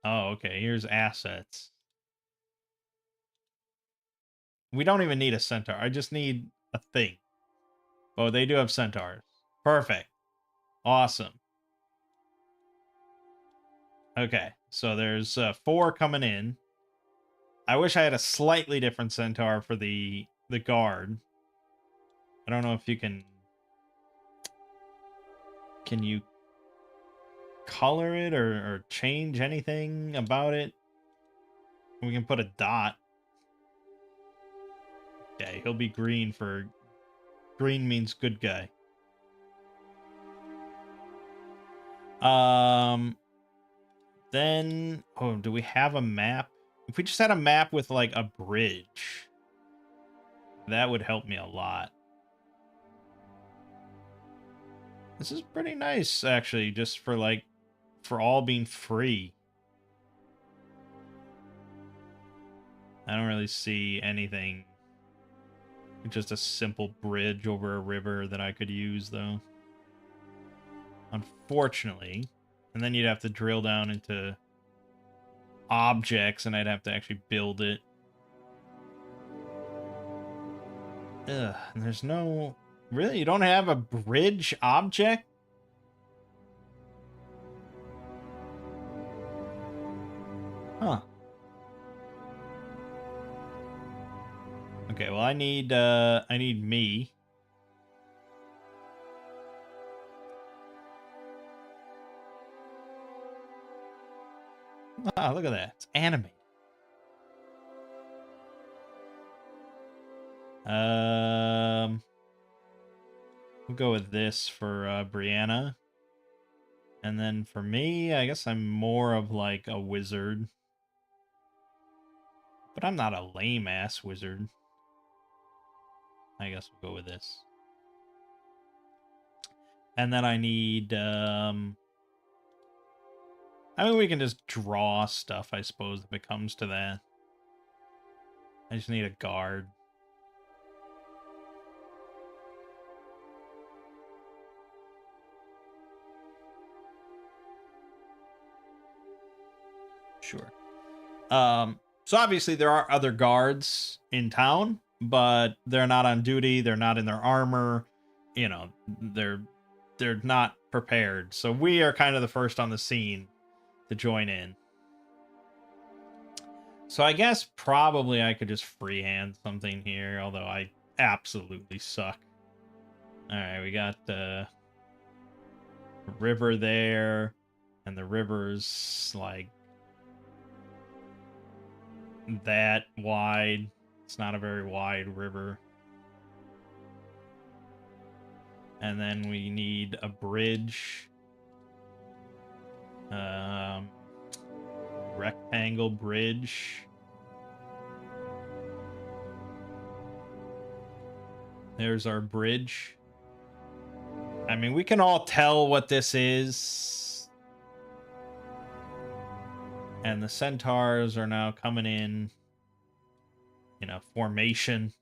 Oh, okay. Here's assets. We don't even need a centaur. I just need a thing. Oh, they do have centaurs. Perfect. Awesome. Okay, so there's 4 coming in. I wish I had a slightly different centaur for the guard. I don't know if you can you color it or change anything about it? We can put a dot. Okay, he'll be green for green means good guy. Then oh, do we have a map? If we just had a map with like a bridge, that would help me a lot. This is pretty nice actually, just for like for all being free. I don't really see anything. Just a simple bridge over a river that I could use, though. Unfortunately. And then you'd have to drill down into objects, and I'd have to actually build it. Ugh, and there's no... Really? You don't have a bridge object? Huh. Okay, well I need me. Ah, look at that. It's animated. We'll go with this for Brianna. And then for me, I guess I'm more of like a wizard. But I'm not a lame-ass wizard. I guess we'll go with this. And then I need, I mean, we can just draw stuff, I suppose, if it comes to that. I just need a guard. Sure. So obviously there are other guards in town, but they're not on duty. They're not in their armor. You know, they're not prepared. So we are kind of the first on the scene to join in. So I guess probably I could just freehand something here, although I absolutely suck. All right, we got the river there, and the river's like that wide. It's not a very wide river. And then we need a bridge. Rectangle bridge. There's our bridge. I mean, we can all tell what this is. And the centaurs are now coming in a formation.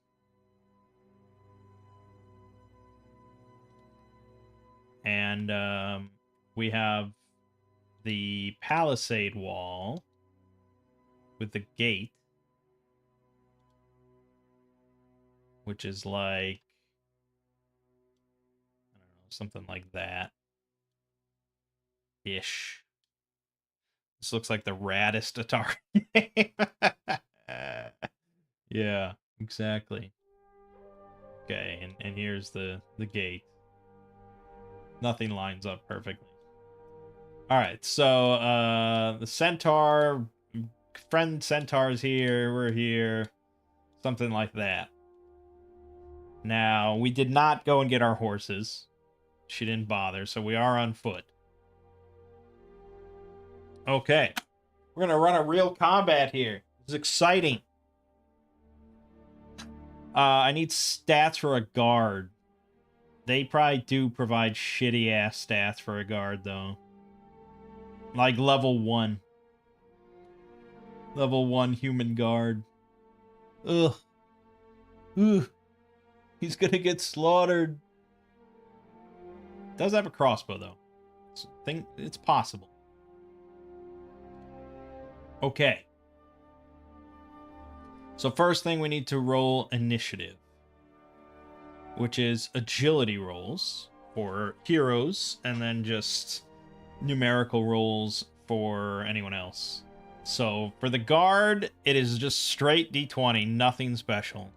And we have the palisade wall with the gate, which is like, I don't know, something like that ish. This looks like the raddest Atari game. Yeah, exactly. Okay, and here's the gate. Nothing lines up perfectly. All right, so the centaur, friend centaur's here, we're here, something like that. Now, we did not go and get our horses. She didn't bother, so we are on foot. Okay, we're gonna run a real combat here. This is exciting. I need stats for a guard. They probably do provide shitty ass stats for a guard, though. Like level 1. Level 1 human guard. Ugh. Ugh. He's gonna get slaughtered. Does have a crossbow, though. It's possible. Okay. So first thing, we need to roll initiative, which is agility rolls for heroes, and then just numerical rolls for anyone else. So for the guard, it is just straight D20, nothing special.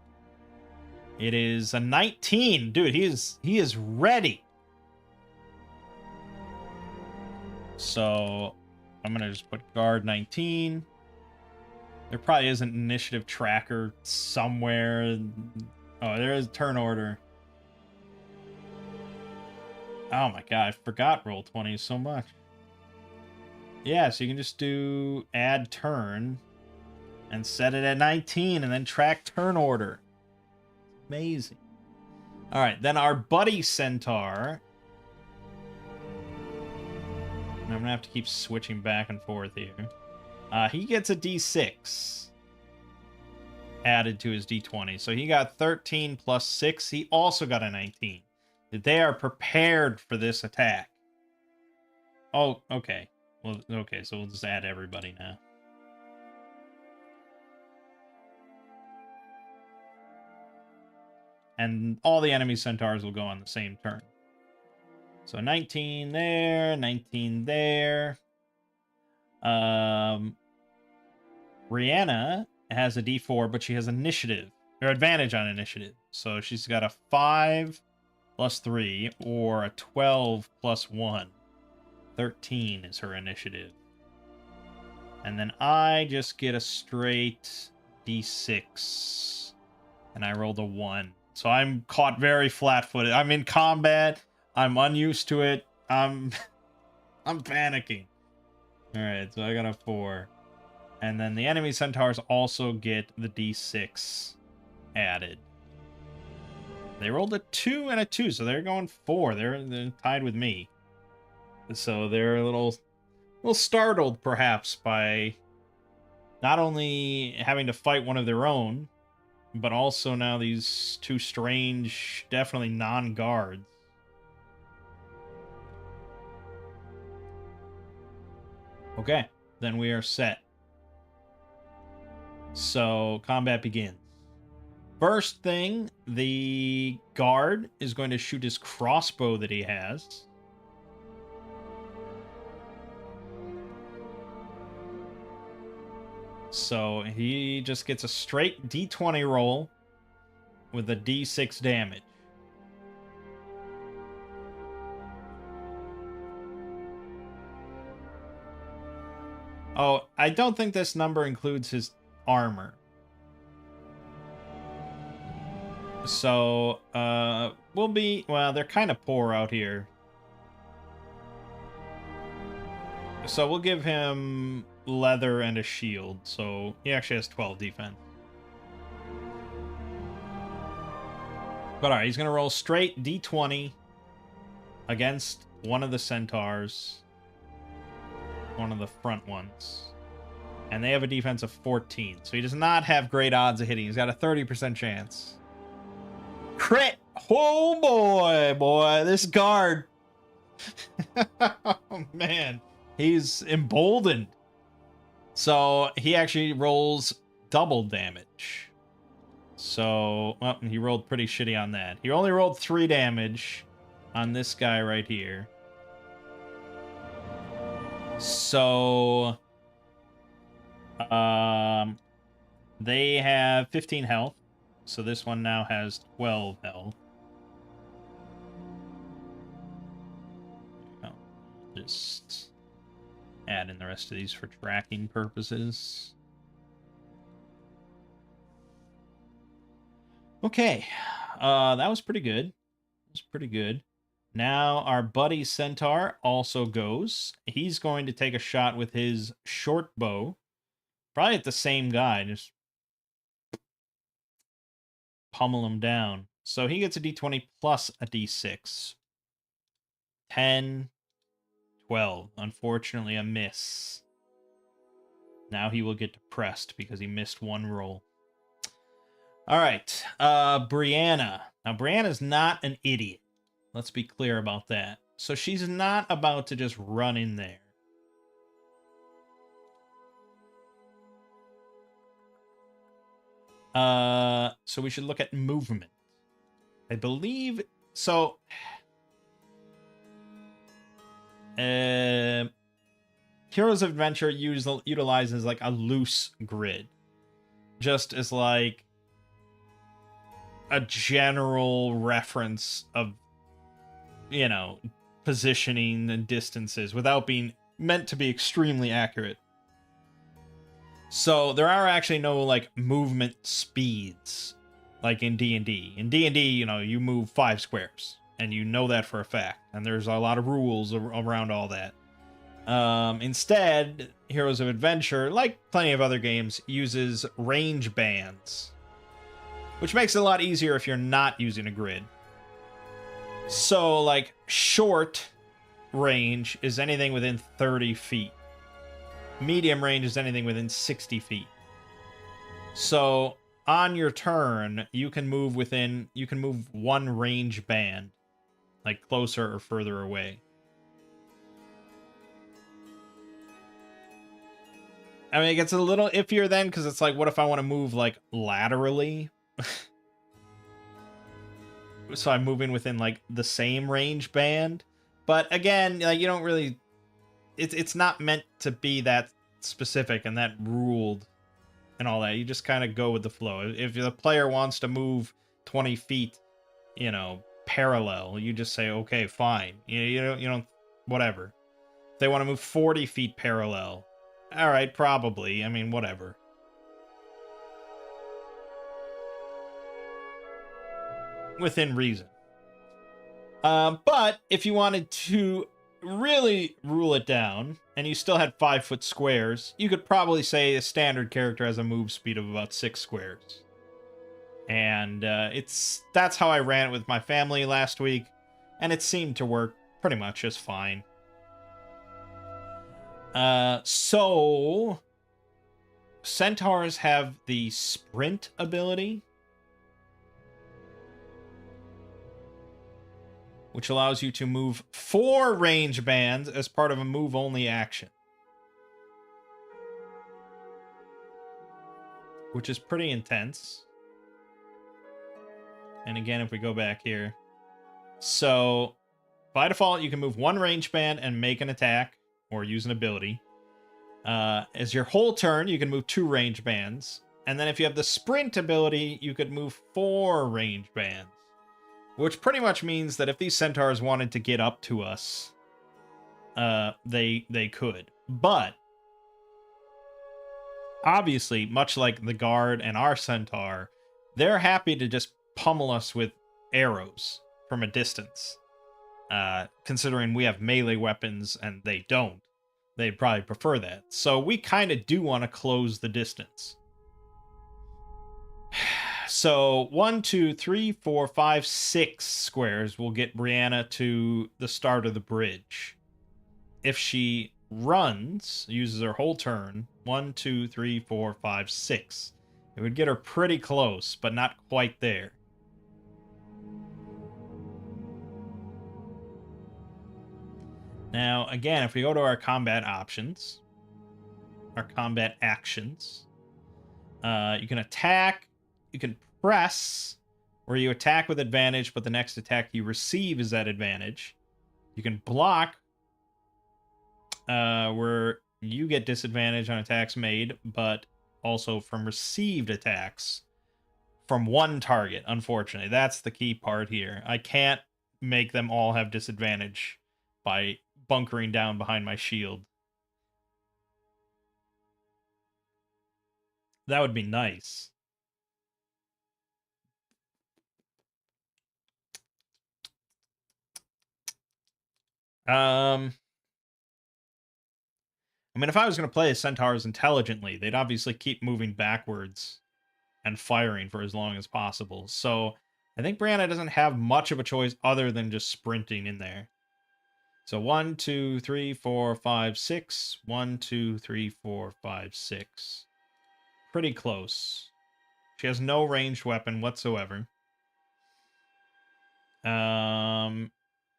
It is a 19. Dude, he is ready. So I'm gonna just put guard 19. There probably is an initiative tracker somewhere. Oh, there is turn order. Oh my god, I forgot roll 20 so much. Yeah, so you can just do add turn and set it at 19 and then track turn order. Amazing. All right, then our buddy centaur. I'm going to have to keep switching back and forth here. He gets a D6 added to his D20. So he got 13 plus 6. He also got a 19. They are prepared for this attack. Oh, okay. Well, okay, so we'll just add everybody now. And all the enemy centaurs will go on the same turn. So 19 there, 19 there. Rihanna has a D4, but she has initiative, or advantage on initiative. So she's got a 5 plus 3, or a 12 plus 1. 13 is her initiative. And then I just get a straight D6. And I rolled a 1. So I'm caught very flat-footed. I'm in combat. I'm unused to it. I'm panicking. Alright, so I got a 4. And then the enemy centaurs also get the D6 added. They rolled a 2 and a 2, so they're going 4. They're tied with me. So they're a little little startled, perhaps, by not only having to fight one of their own, but also now these two strange, definitely non-guards. Okay, then we are set. So, combat begins. First thing, the guard is going to shoot his crossbow that he has. So, he just gets a straight d20 roll with a d6 damage. Oh, I don't think this number includes his armor. So, we'll be... Well, they're kind of poor out here. So we'll give him leather and a shield. So he actually has 12 defense. But alright, he's going to roll straight d20 against one of the centaurs. One of the front ones. And they have a defense of 14. So he does not have great odds of hitting. He's got a 30% chance. Crit! Oh boy, this guard. Oh man, he's emboldened. So he actually rolls double damage. So, well, he rolled pretty shitty on that. He only rolled 3 damage on this guy right here. So, they have 15 health. So this one now has 12 health. Oh, just add in the rest of these for tracking purposes. Okay, that was pretty good. It was pretty good. Now our buddy Centaur also goes. He's going to take a shot with his short bow. Probably at the same guy, just pummel him down. So he gets a d20 plus a d6. 10, 12. Unfortunately, a miss. Now he will get depressed because he missed one roll. All right, Brianna. Now, Brianna's not an idiot. Let's be clear about that. So she's not about to just run in there. So we should look at movement. I believe... So... Heroes of Adventure utilizes, like, a loose grid. Just as, like, a general reference of, you know, positioning and distances without being meant to be extremely accurate. So there are actually no, like, movement speeds like in D&D. In D&D, you know, you move 5 squares, and you know that for a fact, and there's a lot of rules around all that. Instead, Heroes of Adventure, like plenty of other games, uses range bands, which makes it a lot easier if you're not using a grid. So, like, short range is anything within 30 feet. Medium range is anything within 60 feet. So, on your turn, you can move one range band, like closer or further away. I mean, it gets a little iffier then, because it's like, what if I want to move, like, laterally? So I'm moving within, like, the same range band. But again, like, you don't really... It's not meant to be that specific and that ruled and all that. You just kind of go with the flow. If the player wants to move 20 feet, you know, parallel, you just say, okay, fine. You don't, whatever. If they want to move 40 feet parallel, all right, probably. I mean, whatever. Within reason. But if you wanted to really rule it down, and you still had 5-foot squares, you could probably say a standard character has a move speed of about 6 squares. And that's how I ran it with my family last week, and it seemed to work pretty much just fine. So centaurs have the sprint ability, which allows you to move 4 range bands as part of a move-only action. Which is pretty intense. And again, if we go back here. So, by default, you can move 1 range band and make an attack, or use an ability. As your whole turn, you can move 2 range bands. And then if you have the sprint ability, you could move 4 range bands. Which pretty much means that if these centaurs wanted to get up to us, they could. But obviously, much like the guard and our centaur, they're happy to just pummel us with arrows from a distance. Considering we have melee weapons and they don't, they'd probably prefer that. So we kind of do want to close the distance. So 1, 2, 3, 4, 5, 6 squares will get Brianna to the start of the bridge. If she runs, uses her whole turn, 1, 2, 3, 4, 5, 6. It would get her pretty close, but not quite there. Now, again, if we go to our combat options, our combat actions, you can attack, you can press, where you attack with advantage, but the next attack you receive is at advantage. You can block, where you get disadvantage on attacks made, but also from received attacks from one target, unfortunately. That's the key part here. I can't make them all have disadvantage by bunkering down behind my shield. That would be nice. I mean, if I was going to play centaurs intelligently, they'd obviously keep moving backwards and firing for as long as possible. So I think Brianna doesn't have much of a choice other than just sprinting in there. So 1, 2, 3, 4, 5, 6. 1, 2, 3, 4, 5, 6. Pretty close. She has no ranged weapon whatsoever.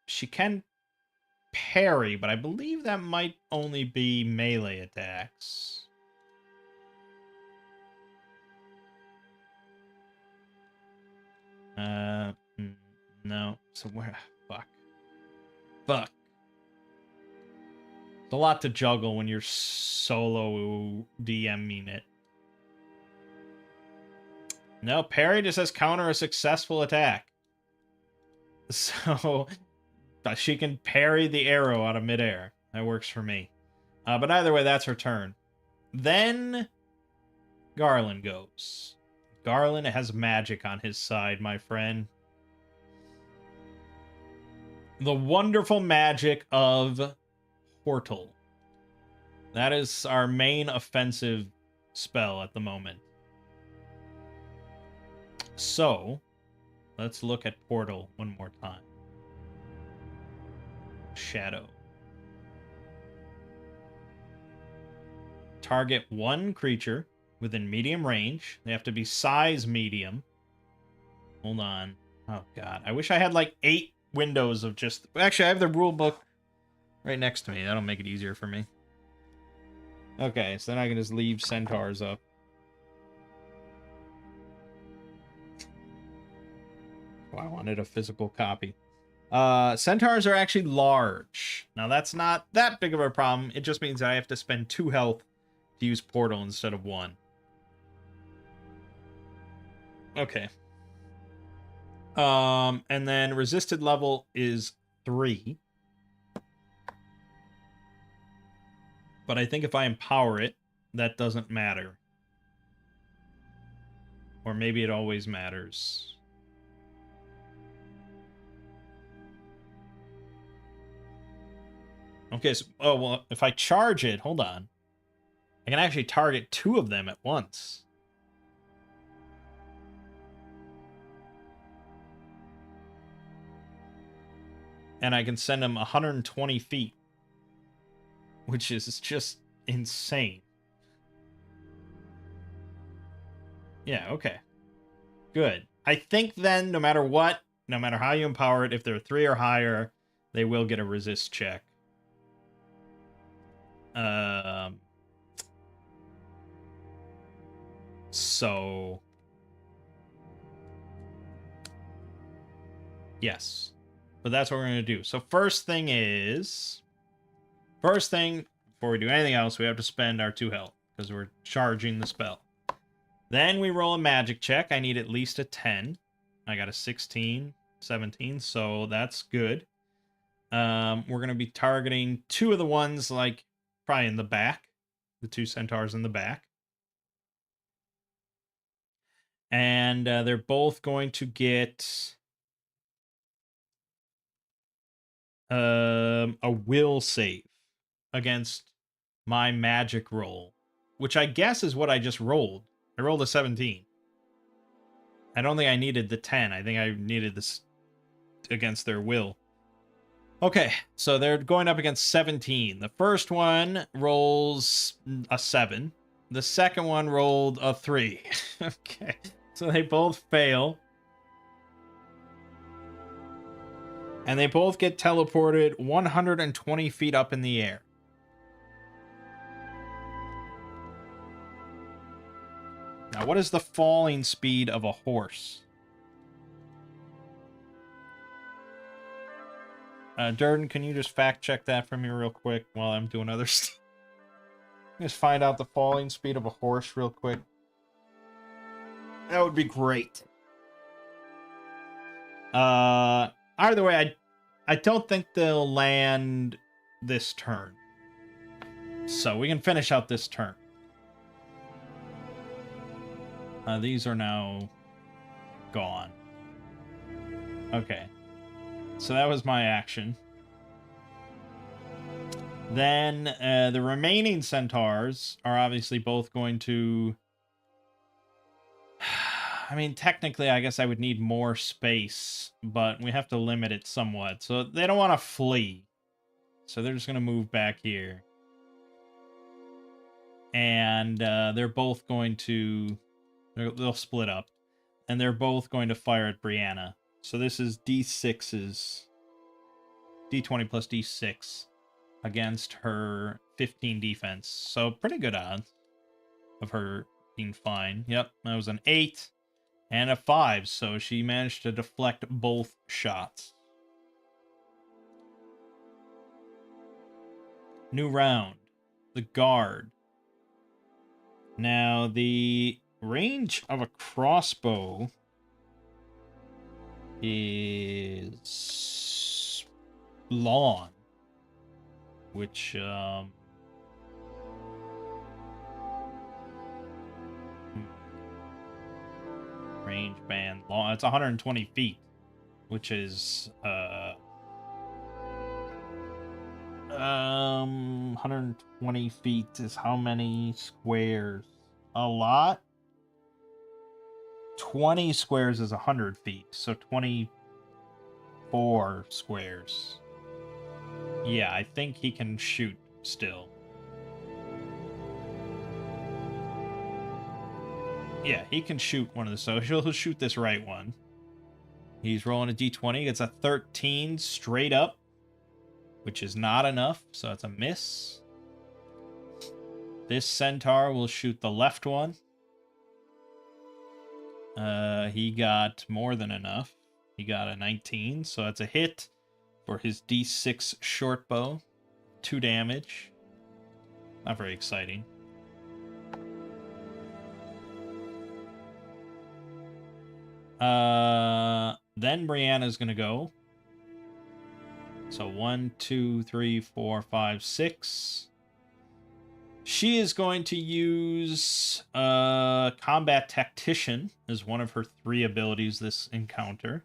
She can parry, but I believe that might only be melee attacks. No. So where? Fuck. It's a lot to juggle when you're solo DMing it. No, parry just says counter a successful attack. So she can parry the arrow out of midair. That works for me. But either way, that's her turn. Then Garland goes. Garland has magic on his side, my friend. The wonderful magic of Portal. That is our main offensive spell at the moment. So, let's look at Portal one more time. Shadow. Target one creature within medium range. They have to be size medium. Hold on. Oh, God. I wish I had like 8 windows of just... Actually, I have the rule book right next to me. That'll make it easier for me. Okay, so then I can just leave centaurs up. Oh, I wanted a physical copy. Centaurs are actually large. Now, that's not that big of a problem. It just means that I have to spend 2 health to use Portal instead of 1. Okay. And then resisted level is 3. But I think if I empower it, that doesn't matter. Or maybe it always matters. Okay, so, oh, well, if I charge it, hold on. I can actually target 2 of them at once. And I can send them 120 feet. which is just insane. Yeah, okay. Good. I think then, no matter what, no matter how you empower it, if they're 3 or higher, they will get a resist check. So... Yes. But that's what we're going to do. So first thing, before we do anything else, we have to spend our 2 health, because we're charging the spell. Then we roll a magic check. I need at least a 10. I got a 16, 17, so that's good. We're going to be targeting 2 of the ones, like, probably in the back. The 2 centaurs in the back. And they're both going to get a will save against my magic roll, which I guess is what I just rolled. I rolled a 17. I don't think I needed the 10. I think I needed this against their will. Okay, so they're going up against 17. The first one rolls a 7. The second one rolled a 3. Okay, so they both fail. And they both get teleported 120 feet up in the air. Now, what is the falling speed of a horse? Durden, can you just fact check that for me real quick while I'm doing other stuff? Just find out the falling speed of a horse real quick. That would be great. Either way, I don't think they'll land this turn. So we can finish out this turn. These are now gone. Okay. So that was my action. Then the remaining centaurs are obviously both going to... I mean, technically, I guess I would need more space, but we have to limit it somewhat. So they don't want to flee. So they're just going to move back here. And they're both going to... They'll split up. And they're both going to fire at Brianna. So this is D6's... D20 plus D6 against her 15 defense. So pretty good odds of her being fine. Yep, that was an 8 and a 5. So she managed to deflect both shots. New round. The guard. Now, the range of a crossbow is long, which range band long. It's 120 feet, which is 120 feet is how many squares? A lot. 20 squares is 100 feet, so 24 squares. Yeah, I think he can shoot still. Yeah, he can shoot one of the... So he'll shoot this right one. He's rolling a d20. Gets a 13 straight up, which is not enough, so it's a miss. This centaur will shoot the left one. He got more than enough. He got a 19, so that's a hit for his d6 short bow. 2 damage. Not very exciting. Then Brianna's gonna go. So 1, 2, 3, 4, 5, 6. She is going to use Combat Tactician as one of her 3 abilities this encounter.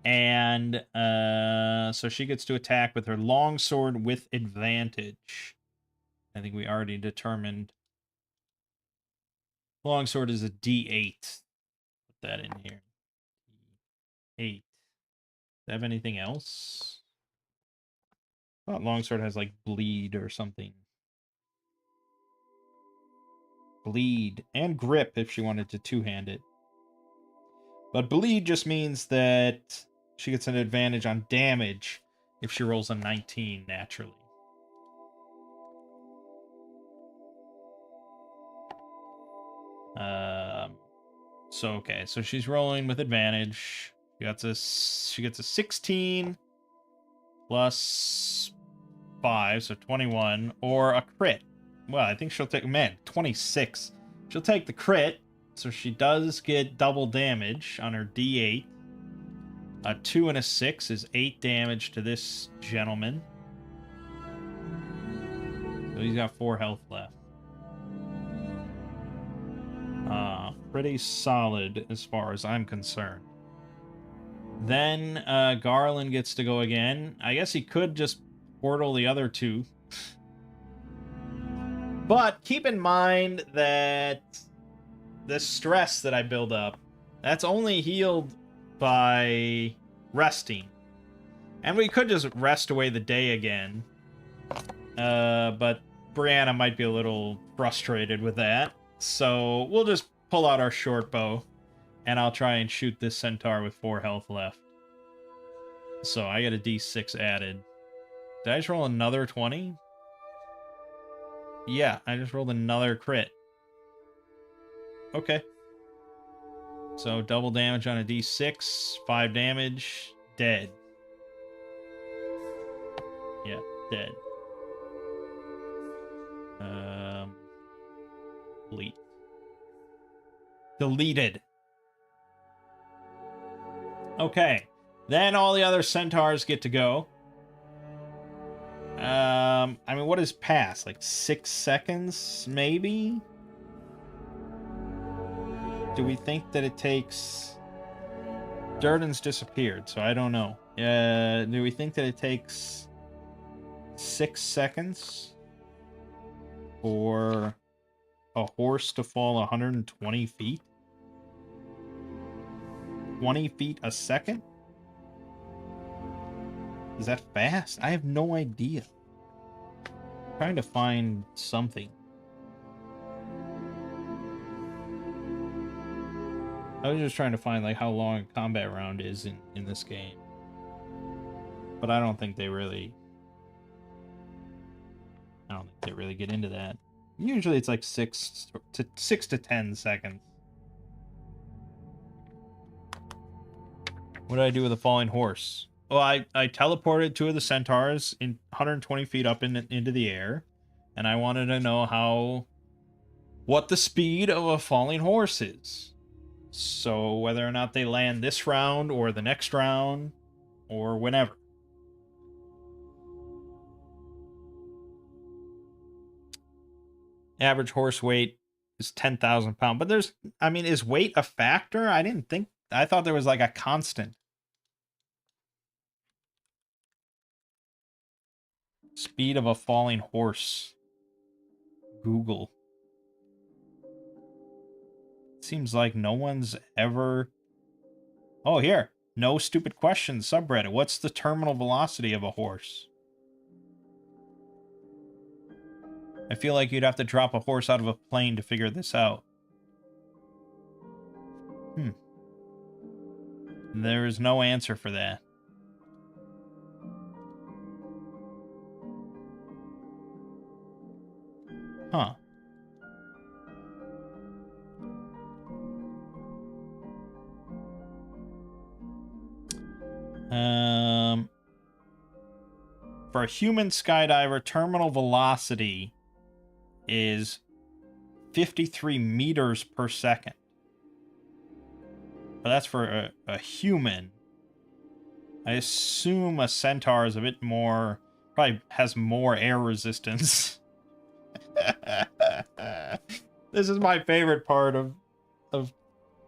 And so she gets to attack with her longsword with advantage. I think we already determined longsword is a D8. Put that in here. 8. Do I have anything else? I thought longsword has like bleed or something. Bleed and grip if she wanted to two-hand it. But bleed just means that she gets an advantage on damage if she rolls a 19 naturally. Okay, so she's rolling with advantage. She gets a 16 plus 5, so 21, or a crit. Well, I think she'll take 26. She'll take the crit, so she does get double damage on her D8. A 2 and a 6 is 8 damage to this gentleman. So he's got 4 health left. Pretty solid as far as I'm concerned. Then Garland gets to go again. I guess he could just portal the other two. But keep in mind that the stress that I build up, that's only healed by resting. And we could just rest away the day again. But Brianna might be a little frustrated with that. So we'll just pull out our short bow. And I'll try and shoot this centaur with 4 health left. So I get a d6 added. Did I just roll another 20? Yeah, I just rolled another crit. Okay. So double damage on a d6, 5 damage, dead. Yeah, dead. Delete. Deleted. Okay. Then all the other centaurs get to go. I mean, what is pass? Like 6 seconds, maybe? Do we think that it takes... Durden's disappeared, so I don't know. Do we think that it takes 6 seconds for a horse to fall 120 feet? 20 feet a second? Is that fast? I have no idea. I'm trying to find something. I was just trying to find like how long a combat round is in this game. But I don't think they really get into that. Usually it's like 6 to 10 seconds. What did I do with a falling horse? Well, I teleported 2 of the centaurs in 120 feet up into the air, and I wanted to know what the speed of a falling horse is. So whether or not they land this round or the next round or whenever. Average horse weight is 10,000 pounds. But is weight a factor? I thought there was like a constant. Speed of a falling horse. Google. Seems like no one's ever... Oh, here. No stupid questions subreddit. What's the terminal velocity of a horse? I feel like you'd have to drop a horse out of a plane to figure this out. There is no answer for that. Huh. For a human skydiver, terminal velocity is 53 meters per second. But that's for a human. I assume a centaur is a bit more... Probably has more air resistance. This is my favorite part of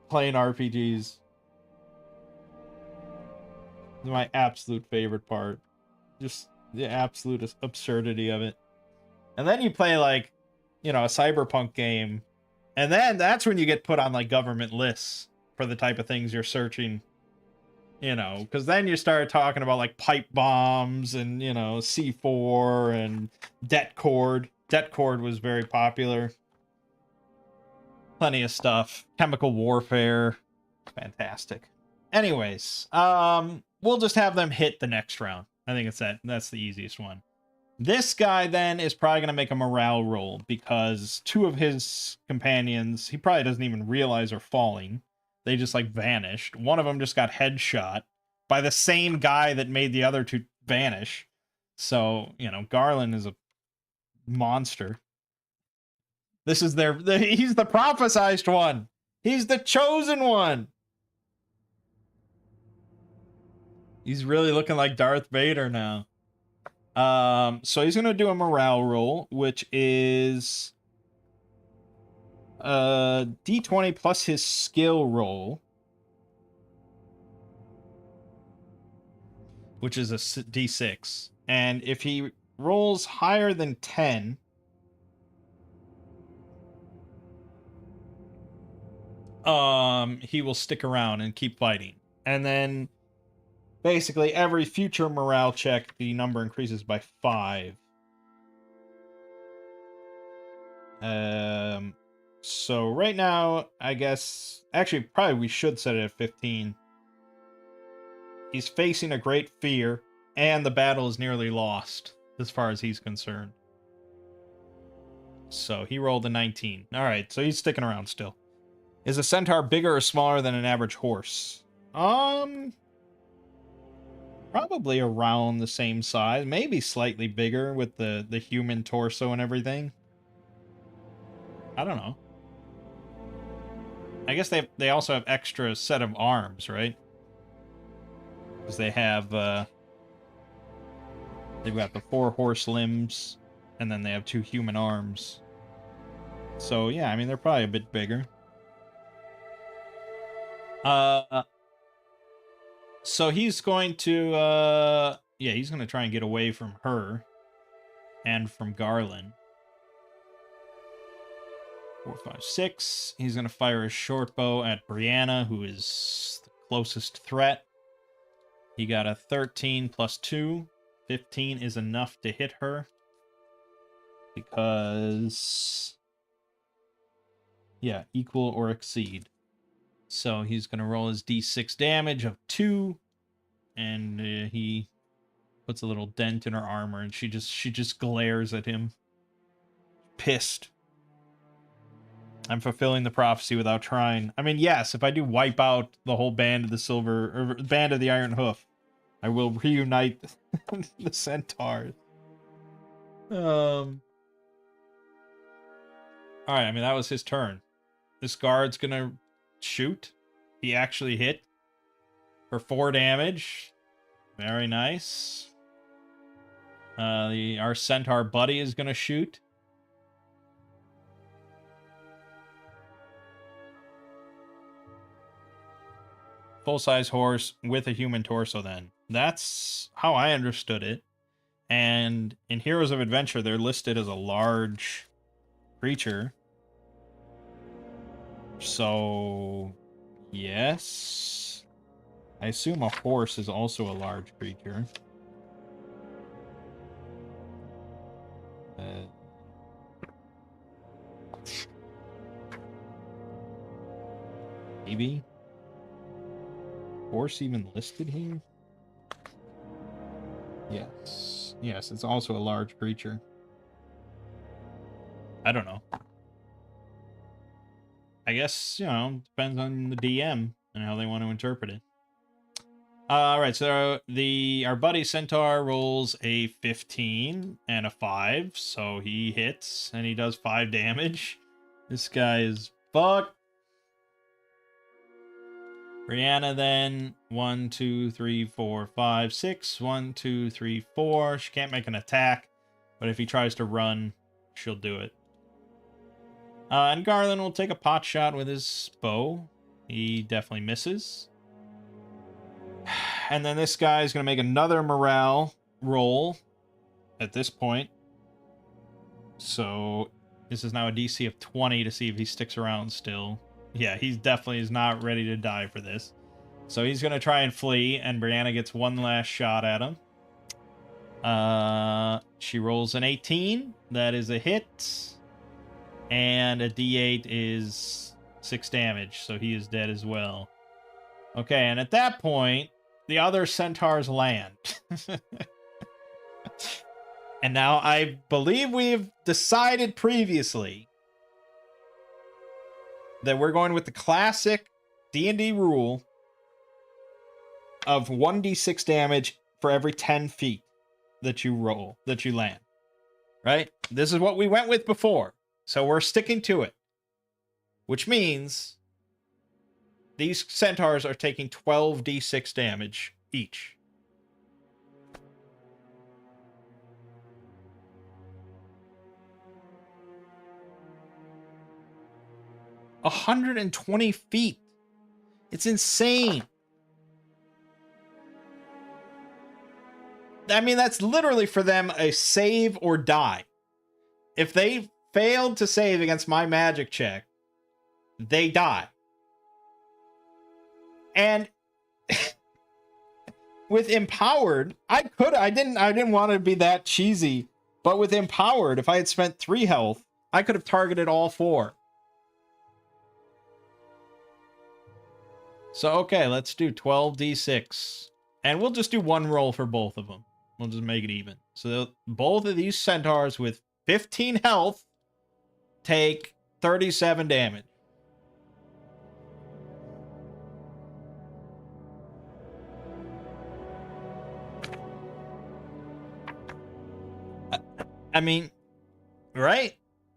playing RPGs. This is my absolute favorite part. Just the absolute absurdity of it. And then you play like, a cyberpunk game. And then that's when you get put on like government lists for the type of things you're searching You know, because then you start talking about like pipe bombs and, you know, C4 and det cord. Det cord was very popular. Plenty of stuff. Chemical warfare. Fantastic. Anyways, we'll just have them hit the next round. I think it's that's the easiest one. This guy then is probably going to make a morale roll because two of his companions, he probably doesn't even realize are falling. They just like vanished. One of them just got headshot by the same guy that made the other two vanish. So, you know, Garland is a monster. This is he's the prophesized one. He's the chosen one. He's really looking like Darth Vader now. So he's going to do a morale roll, which is D20 plus his skill roll, which is a D6. And if he rolls higher than 10, he will stick around and keep fighting. And then basically every future morale check, the number increases by 5. So right now, I guess, actually, probably we should set it at 15. He's facing a great fear, and the battle is nearly lost, as far as he's concerned. So he rolled a 19. All right, so he's sticking around still. Is a centaur bigger or smaller than an average horse? Probably around the same size, maybe slightly bigger with the human torso and everything. I don't know. I guess they also have extra set of arms, right? Because they have they've got the 4 horse limbs, and then they have 2 human arms. So yeah, I mean they're probably a bit bigger. So he's going to yeah, he's going to try and get away from her and from Garland. 4, 5, 6. He's going to fire his short bow at Brianna, who is the closest threat. He got a 13 plus 2. 15 is enough to hit her. Because... yeah, equal or exceed. So he's going to roll his d6 damage of 2. And he puts a little dent in her armor, and she just glares at him. Pissed. I'm fulfilling the prophecy without trying. I mean, yes, if I do wipe out the whole band of the silver, or band of the Iron Hoof, I will reunite the centaurs. Alright, I mean, that was his turn. This guard's gonna shoot. He actually hit for 4 damage. Very nice. Our centaur buddy is gonna shoot. Full-size horse with a human torso then. That's how I understood it. And in Heroes of Adventure, they're listed as a large creature. So, yes. I assume a horse is also a large creature. Maybe? Horse even listed here? Yes. Yes, it's also a large creature. I don't know. I guess, you know, depends on the DM and how they want to interpret it. Alright, so our buddy Centaur rolls a 15 and a 5, so he hits, and he does 5 damage. This guy is fucked. Brianna then, 1, 2, 3, 4, 5, 6. 1, 2, 3, 4. She can't make an attack, but if he tries to run, she'll do it. And Garland will take a pot shot with his bow. He definitely misses. And then this guy is going to make another morale roll at this point. So this is now a DC of 20 to see if he sticks around still. Yeah, he definitely is not ready to die for this. So he's going to try and flee, and Brianna gets one last shot at him. She rolls an 18. That is a hit. And a d8 is 6 damage, so he is dead as well. Okay, and at that point, the other centaurs land. And now I believe we've decided previously that we're going with the classic D&D rule of 1d6 damage for every 10 feet that you roll, that you land. Right? This is what we went with before. So we're sticking to it. Which means these centaurs are taking 12d6 damage each. A 120 feet. It's insane. I mean, that's literally for them a save or die. If they failed to save against my magic check, they die. And with empowered, I didn't want to be that cheesy, but with empowered, if I had spent 3 health, I could have targeted all 4. So, okay, let's do 12d6. And we'll just do one roll for both of them. We'll just make it even. So both of these centaurs with 15 health take 37 damage. I mean, right?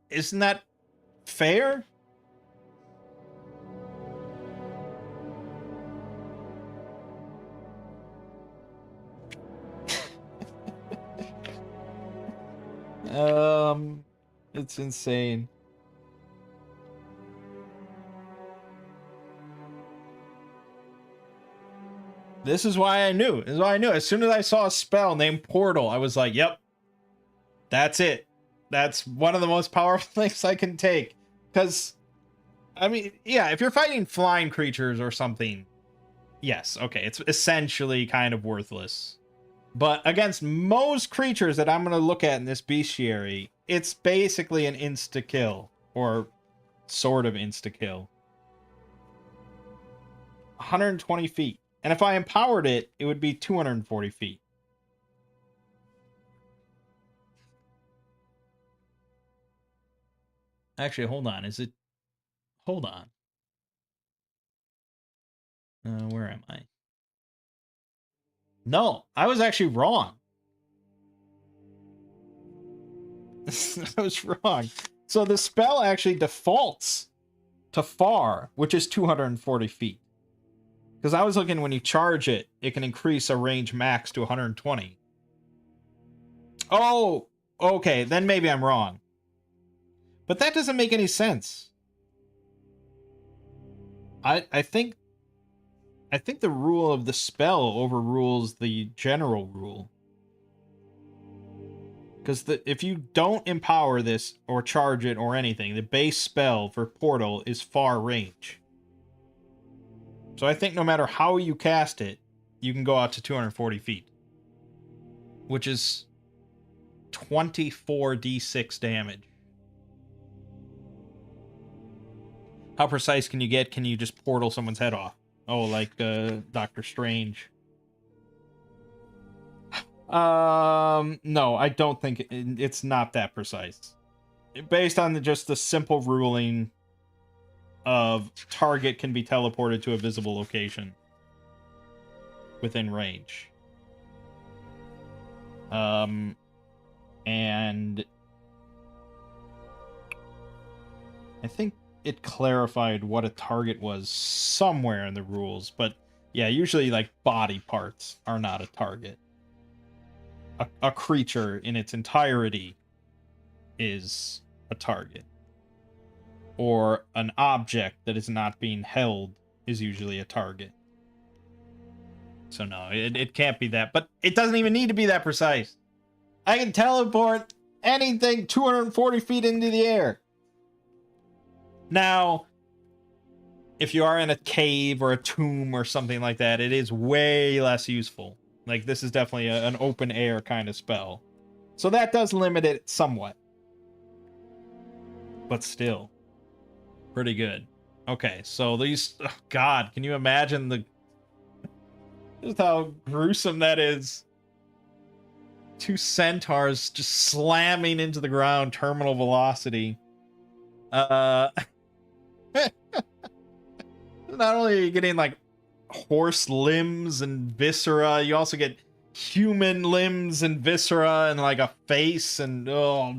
Isn't that fair? It's insane. This is why I knew. This is why I knew. As soon as I saw a spell named Portal, I was like, yep, that's it. That's one of the most powerful things I can take. Because, I mean, yeah, if you're fighting flying creatures or something, yes, okay, it's essentially kind of worthless. But against most creatures that I'm going to look at in this bestiary, it's basically an insta-kill. Or sort of insta-kill. 120 feet. And if I empowered it, it would be 240 feet. Actually, hold on. Is it... Hold on. Where am I? No, I was actually wrong. I was wrong. So the spell actually defaults to far, which is 240 feet. Because I was looking, when you charge it, it can increase a range max to 120. Oh, okay, then maybe I'm wrong. But that doesn't make any sense. I think the rule of the spell overrules the general rule. Because if you don't empower this or charge it or anything, the base spell for Portal is far range. So I think no matter how you cast it, you can go out to 240 feet. Which is 24d6 damage. How precise can you get? Can you just portal someone's head off? Oh, like Doctor Strange. No, I don't think it's not that precise. Based on just the simple ruling of target can be teleported to a visible location within range. And I think it clarified what a target was somewhere in the rules, but yeah, usually like body parts are not a target. A creature in its entirety is a target. Or an object that is not being held is usually a target. So no, it can't be that. But it doesn't even need to be that precise. I can teleport anything 240 feet into the air. Now, if you are in a cave or a tomb or something like that, it is way less useful. Like, this is definitely an open air kind of spell. So that does limit it somewhat. But still, pretty good. Okay, so these... Oh God, can you imagine just how gruesome that is? Two centaurs just slamming into the ground, terminal velocity. Not only are you getting, like, horse limbs and viscera, you also get human limbs and viscera and, like, a face and, oh,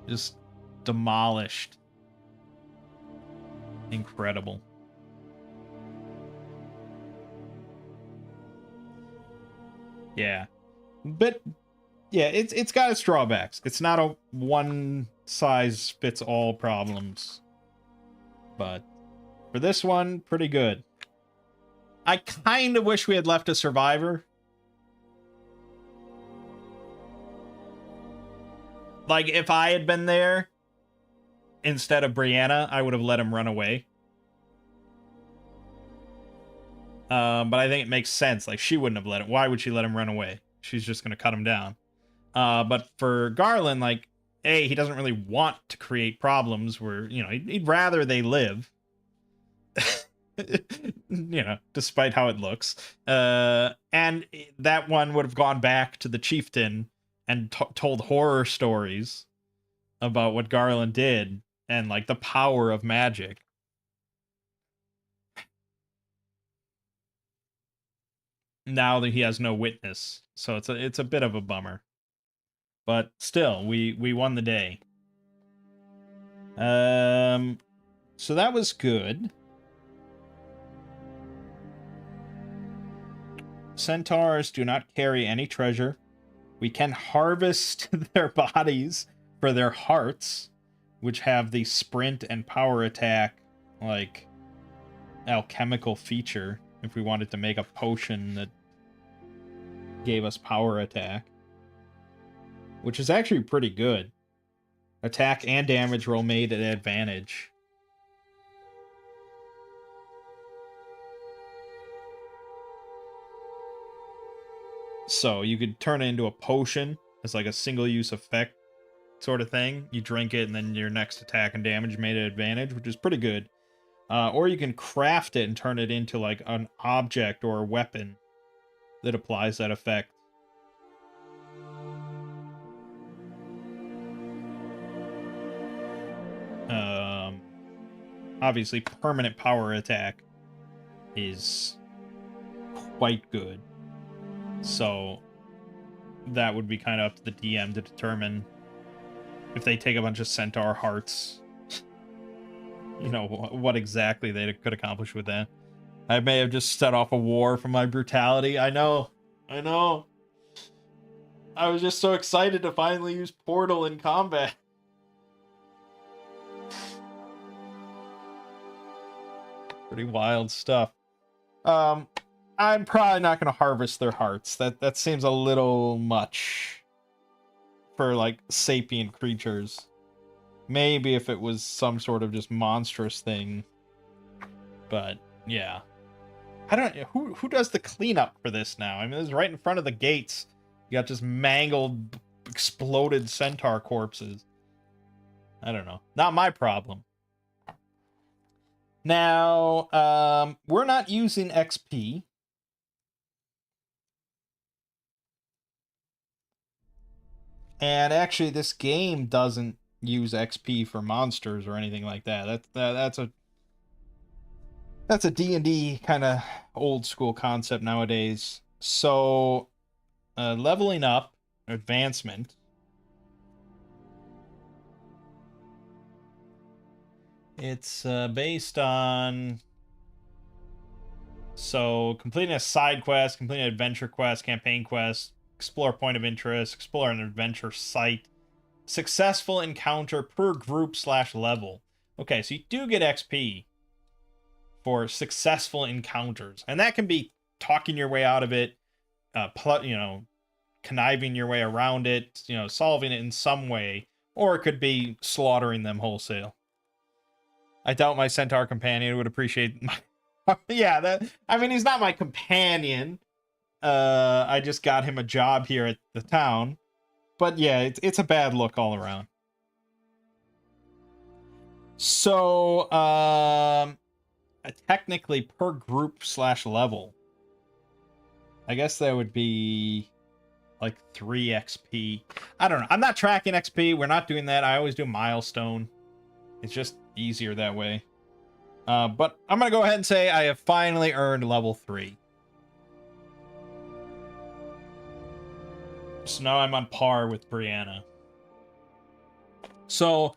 just demolished. Incredible. Yeah. But yeah, it's got its drawbacks. It's not a one size fits all problems. But for this one, pretty good. I kind of wish we had left a survivor. Like, if I had been there instead of Brianna, I would have let him run away. But I think it makes sense. Like, she wouldn't have let him. Why would she let him run away? She's just going to cut him down. But for Garland, like, A, he doesn't really want to create problems where, you know, he'd rather they live. You know, despite how it looks. And that one would have gone back to the chieftain and told horror stories about what Garland did and, like, the power of magic. Now that he has no witness, so it's a bit of a bummer, but still, we won the day. So that was good. Centaurs do not carry any treasure. We can harvest their bodies for their hearts, which have the sprint and power attack, like, alchemical feature. If we wanted to make a potion that gave us power attack, which is actually pretty good. Attack and damage roll made at advantage. So you could turn it into a potion as, like, a single use effect sort of thing. You drink it and then your next attack and damage made at advantage, which is pretty good. Or you can craft it and turn it into, like, an object or a weapon that applies that effect. Obviously, permanent power attack is quite good. So that would be kind of up to the DM to determine if they take a bunch of centaur hearts, you know, what exactly they could accomplish with that. I may have just set off a war from my brutality. I know. I was just so excited to finally use Portal in combat. Pretty wild stuff. I'm probably not going to harvest their hearts. That seems a little much for, like, sapient creatures. Maybe if it was some sort of just monstrous thing. But yeah, I don't know who does the cleanup for this now. I mean, this is right in front of the gates. You got just mangled, exploded centaur corpses. I don't know. Not my problem. Now, we're not using XP. And actually, this game doesn't use XP for monsters or anything like that. That's a D&D kind of old school concept nowadays. So, leveling up, advancement. It's based on... So, completing a side quest, completing an adventure quest, campaign quest, explore point of interest, explore an adventure site, successful encounter per group/level. Okay, so you do get XP for successful encounters, and that can be talking your way out of it, you know, conniving your way around it, you know, solving it in some way, or it could be slaughtering them wholesale. I doubt my centaur companion would appreciate my... Yeah, that... I mean, he's not my companion. I just got him a job here at the town. But yeah, it's a bad look all around. So, technically per group / level, I guess that would be like 3 XP. I don't know. I'm not tracking XP. We're not doing that. I always do milestone. It's just easier that way. But I'm going to go ahead and say I have finally earned level 3. So now I'm on par with Brianna. So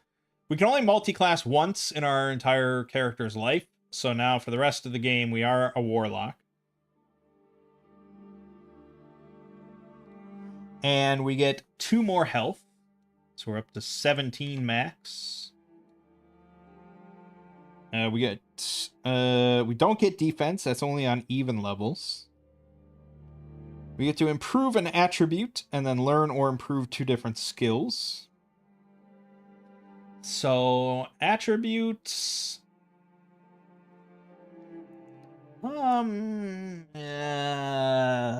we can only multi-class once in our entire character's life. So now for the rest of the game, we are a warlock. And we get 2 more health. So we're up to 17 max. We don't get defense. That's only on even levels. We get to improve an attribute and then learn or improve 2 different skills. So attributes...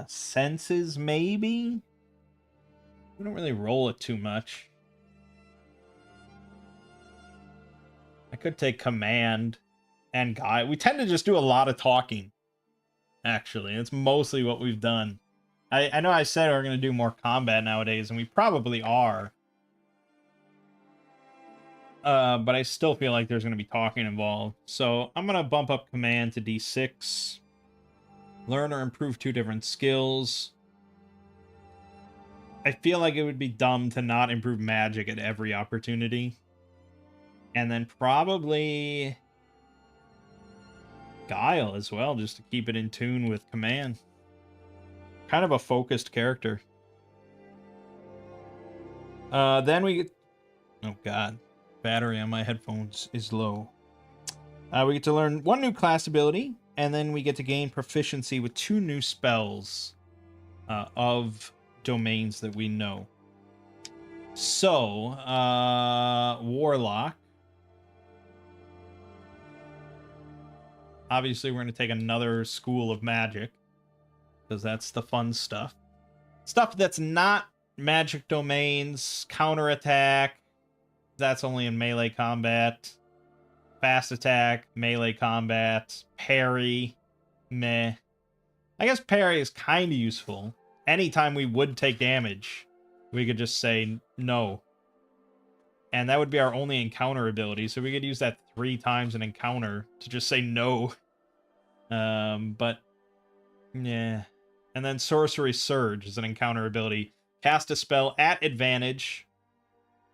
senses maybe? We don't really roll it too much. I could take command and guide. We tend to just do a lot of talking, actually. It's mostly what we've done. I know I said we're going to do more combat nowadays, and we probably are. But I still feel like there's going to be talking involved. So I'm going to bump up command to D6. Learn or improve 2 different skills. I feel like it would be dumb to not improve magic at every opportunity. And then probably Guile as well, just to keep it in tune with command. Kind of a focused character. Then we get... Oh god. Battery on my headphones is low. We get to learn 1 new class ability, and then we get to gain proficiency with 2 new spells of domains that we know. So, Warlock. Obviously, we're going to take another school of magic, because that's the fun stuff. Stuff that's not magic domains, counterattack, that's only in melee combat. Fast attack, melee combat, parry, meh. I guess parry is kind of useful. Anytime we would take damage, we could just say no. And that would be our only encounter ability, so we could use that 3 times an encounter to just say no. But, yeah. And then Sorcery Surge is an encounter ability. Cast a spell at advantage,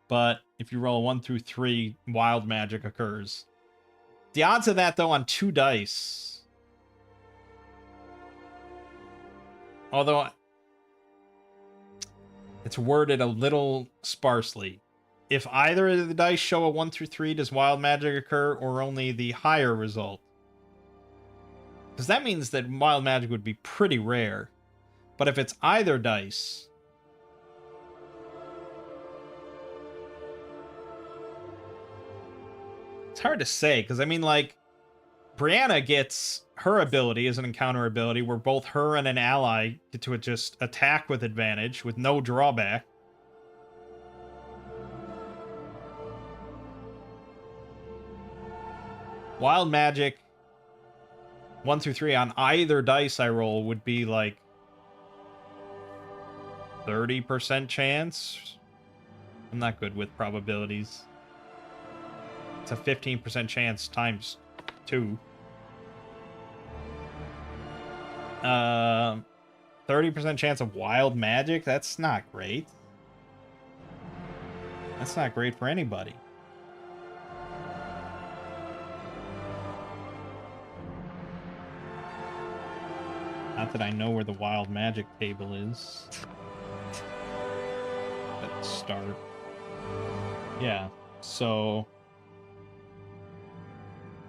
but if you roll 1 through 3, wild magic occurs. The odds of that, though, on 2 dice... Although, it's worded a little sparsely. If either of the dice show a 1 through 3, does wild magic occur, or only the higher result? Because that means that wild magic would be pretty rare. But if it's either dice... It's hard to say, because I mean, like, Brianna gets her ability as an encounter ability, where both her and an ally get to just attack with advantage, with no drawback. Wild magic, 1 through 3 on either dice I roll would be like 30% chance. I'm not good with probabilities. It's a 15% chance times 2. 30% chance of wild magic? That's not great. That's not great for anybody. Not that I know where the wild magic table is. Let's start. Yeah, so...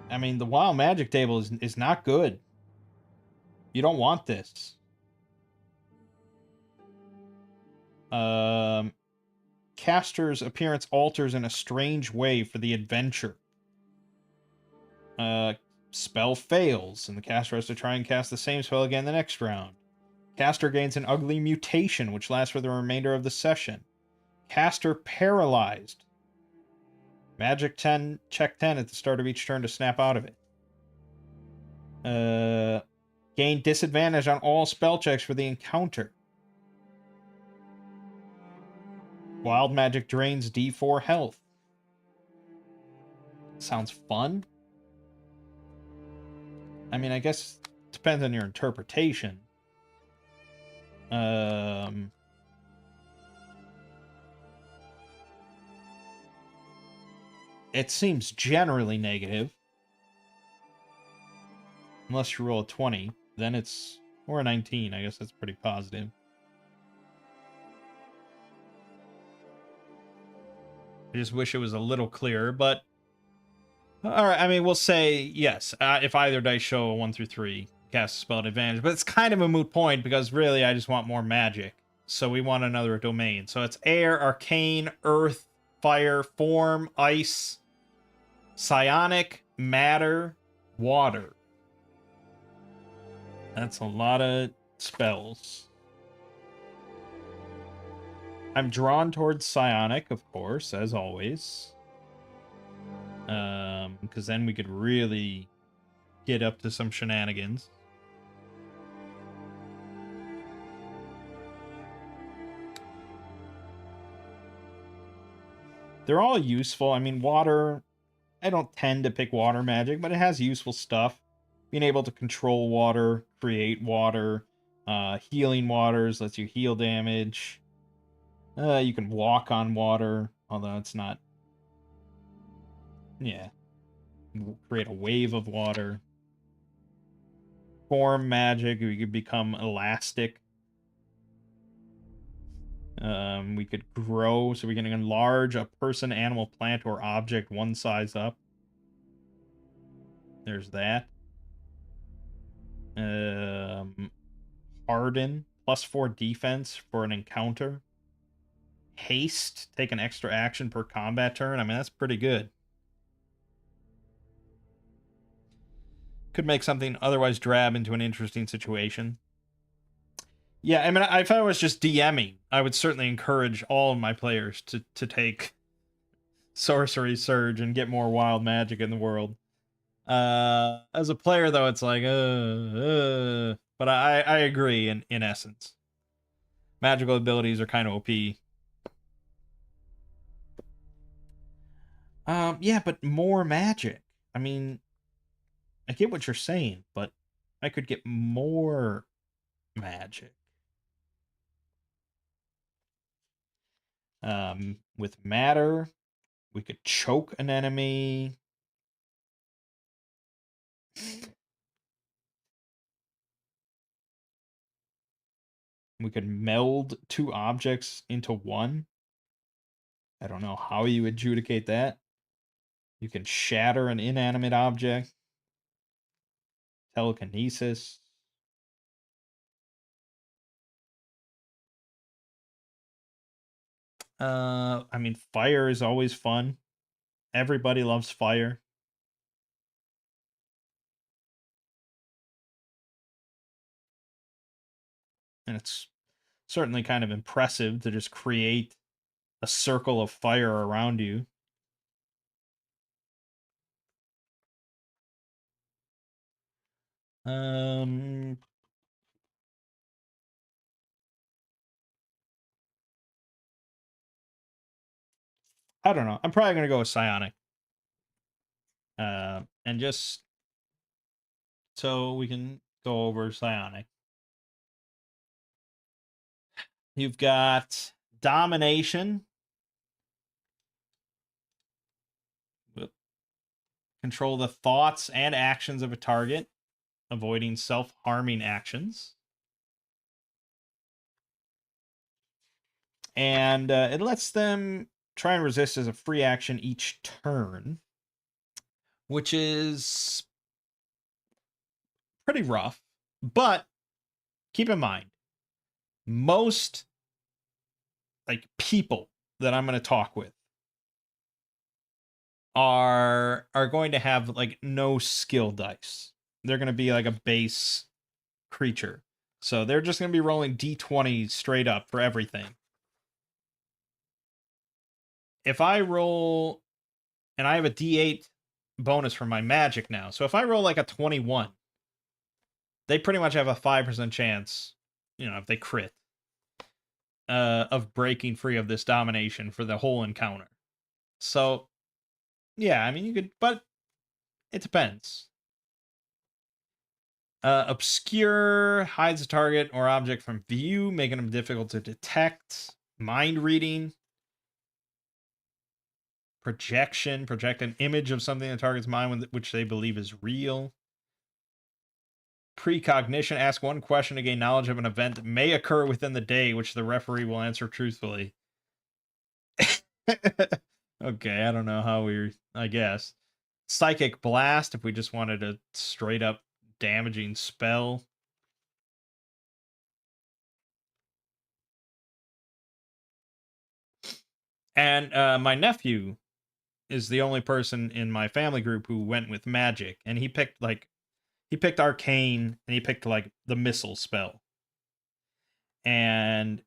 I mean, the wild magic table is not good. You don't want this. Caster's appearance alters in a strange way for the adventure. Spell fails, and the caster has to try and cast the same spell again the next round. Caster gains an ugly mutation, which lasts for the remainder of the session. Caster paralyzed. Magic 10, check 10 at the start of each turn to snap out of it. Gain disadvantage on all spell checks for the encounter. Wild magic drains D4 health. Sounds fun. I mean, I guess it depends on your interpretation. It seems generally negative. Unless you roll a 20, then it's... Or a 19, I guess that's pretty positive. I just wish it was a little clearer, but... Alright, I mean, we'll say yes. If either dice show a 1 through 3, cast a spell at advantage. But it's kind of a moot point, because really I just want more magic. So we want another domain. So it's air, arcane, earth, fire, form, ice, psionic, matter, water. That's a lot of spells. I'm drawn towards psionic, of course, as always. Because then we could really get up to some shenanigans. They're all useful. I mean, water... I don't tend to pick water magic, but it has useful stuff. Being able to control water, create water, healing waters lets you heal damage. You can walk on water, although it's not... Yeah. Create a wave of water. Form magic, we could become elastic. We could grow, so we can enlarge a person, animal, plant, or object one size up. There's that. Harden, +4 defense for an encounter. Haste, take an extra action per combat turn. I mean, that's pretty good. Could make something otherwise drab into an interesting situation. Yeah, I mean, if I was just DMing, I would certainly encourage all of my players to take Sorcery Surge and get more wild magic in the world. As a player, though, it's like, but I agree in essence. Magical abilities are kind of OP. Yeah, but more magic. I mean, I get what you're saying, but I could get more magic. With matter, we could choke an enemy. We could meld 2 objects into one. I don't know how you adjudicate that. You can shatter an inanimate object. Telekinesis. I mean, fire is always fun. Everybody loves fire. And it's certainly kind of impressive to just create a circle of fire around you. I don't know. I'm probably going to go with psionic. And just so we can go over psionic. You've got domination. Control the thoughts and actions of a target, avoiding self-harming actions. And it lets them try and resist as a free action each turn, which is pretty rough. But keep in mind, most people that I'm going to talk with are going to have like no skill dice. They're going to be like a base creature. So they're just going to be rolling d20 straight up for everything. If I roll, and I have a d8 bonus for my magic now. So if I roll like a 21, they pretty much have a 5% chance, if they crit, of breaking free of this domination for the whole encounter. So, yeah, I mean, you could, but it depends. Obscure hides a target or object from view, making them difficult to detect. Mind reading. Projection, project an image of something in the target's mind which they believe is real. Precognition, ask one question to gain knowledge of an event that may occur within the day, which the referee will answer truthfully. Okay, I don't know how I guess. Psychic Blast, if we just wanted a straight up damaging spell. And my nephew is the only person in my family group who went with magic, and he picked arcane, and he picked like the missile spell. And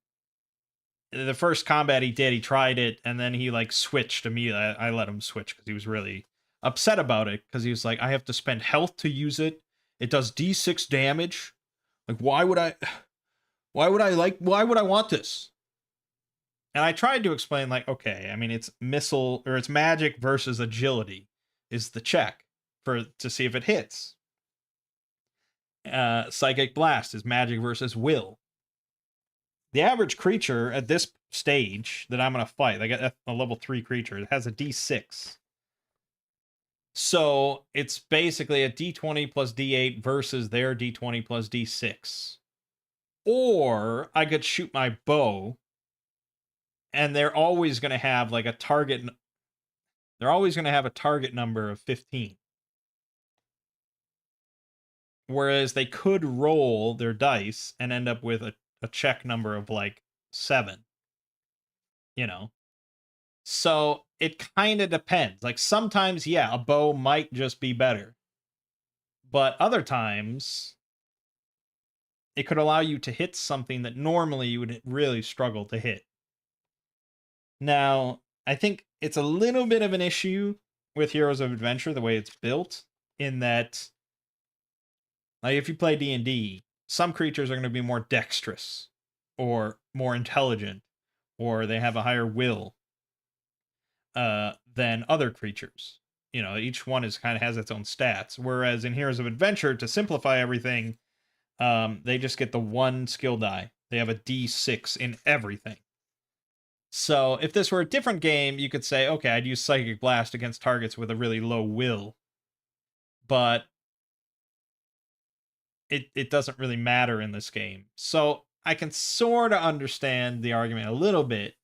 the first combat he did, he tried it, and then he like switched immediately. I let him switch because he was really upset about it, because he was like, I have to spend health to use it. It does d6 damage. Like, why would I want this? And I tried to explain, like, okay, I mean, it's missile, or it's magic versus agility is the check to see if it hits. Psychic Blast is magic versus will. The average creature at this stage that I'm going to fight, like a level 3 creature, it has a d6. So it's basically a d20 plus d8 versus their d20 plus d6. Or I could shoot my bow, and they're always going to have like a target. They're always going to have a target number of 15. Whereas they could roll their dice and end up with a check number of like 7. So it kind of depends. Like sometimes, yeah, a bow might just be better. But other times, it could allow you to hit something that normally you would really struggle to hit. Now, I think it's a little bit of an issue with Heroes of Adventure, the way it's built, in that, like, if you play D&D, some creatures are going to be more dexterous, or more intelligent, or they have a higher will than other creatures. Each one kind of has its own stats. Whereas in Heroes of Adventure, to simplify everything, they just get the one skill die. They have a D6 in everything. So if this were a different game, you could say, okay, I'd use Psychic Blast against targets with a really low will. But it doesn't really matter in this game. So I can sort of understand the argument a little bit,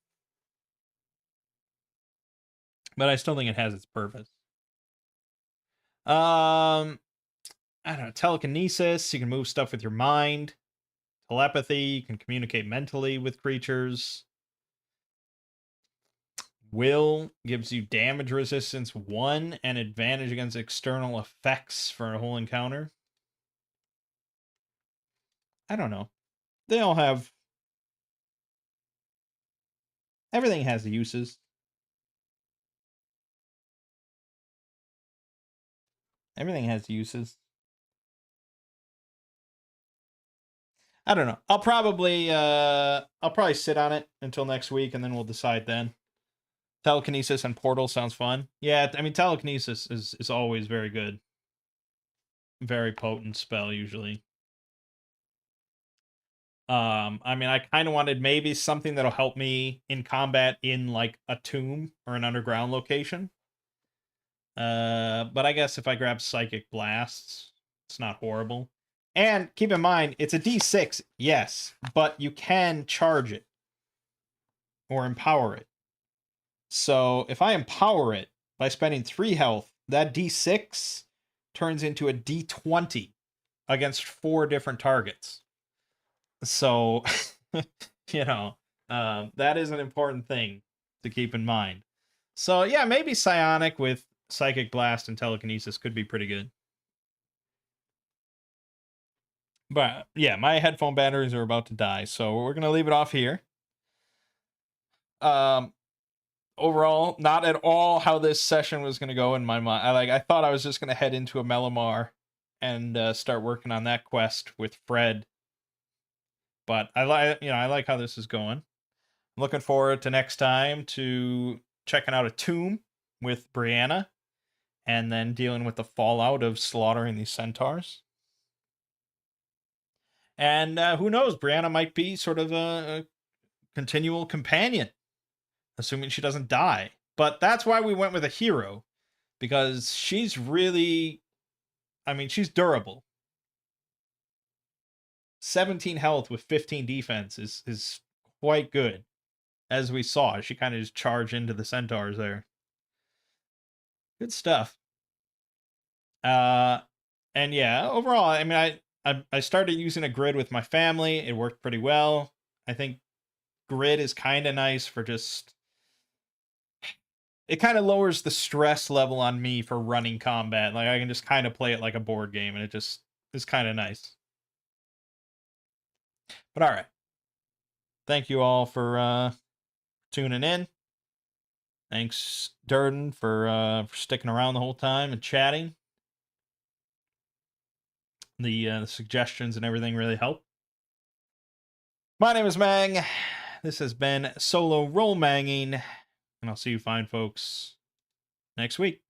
but I still think it has its purpose. I don't know, telekinesis, you can move stuff with your mind. Telepathy, you can communicate mentally with creatures. Will gives you damage resistance 1 and advantage against external effects for a whole encounter. I don't know. They all have... Everything has uses. Everything has uses. I don't know. I'll probably sit on it until next week, and then we'll decide then. Telekinesis and portal sounds fun. Yeah, I mean, telekinesis is always very good. Very potent spell, usually. I mean, I kind of wanted maybe something that'll help me in combat in, like, a tomb or an underground location. But I guess if I grab Psychic Blasts, it's not horrible. And keep in mind, it's a D6, yes, but you can charge it or empower it. So if I empower it by spending 3 health, that D6 turns into a D20 against 4 different targets. So, that is an important thing to keep in mind. So yeah, maybe Psionic with Psychic Blast and Telekinesis could be pretty good. But yeah, my headphone batteries are about to die, so we're gonna leave it off here. Um, Overall, not at all how this session was gonna go in my mind. I thought I was just gonna head into a Melamar and start working on that quest with Fred. But I like how this is going. I'm looking forward to next time to checking out a tomb with Brianna, and then dealing with the fallout of slaughtering these centaurs. And who knows, Brianna might be sort of a continual companion, assuming she doesn't die. But that's why we went with a hero, because she's really, I mean, she's durable. 17 health with 15 defense is quite good. As we saw, she kind of just charged into the centaurs there. Good stuff. And yeah, overall, I mean, I started using a grid with my family. It worked pretty well. I think grid is kind of nice for just, it kind of lowers the stress level on me for running combat. Like I can just kind of play it like a board game, and it just is kind of nice. But all right, thank you all for tuning in. Thanks, Durden, for sticking around the whole time and chatting. The suggestions and everything really help. My name is Mang. This has been Solo Roll Manging, and I'll see you fine folks next week.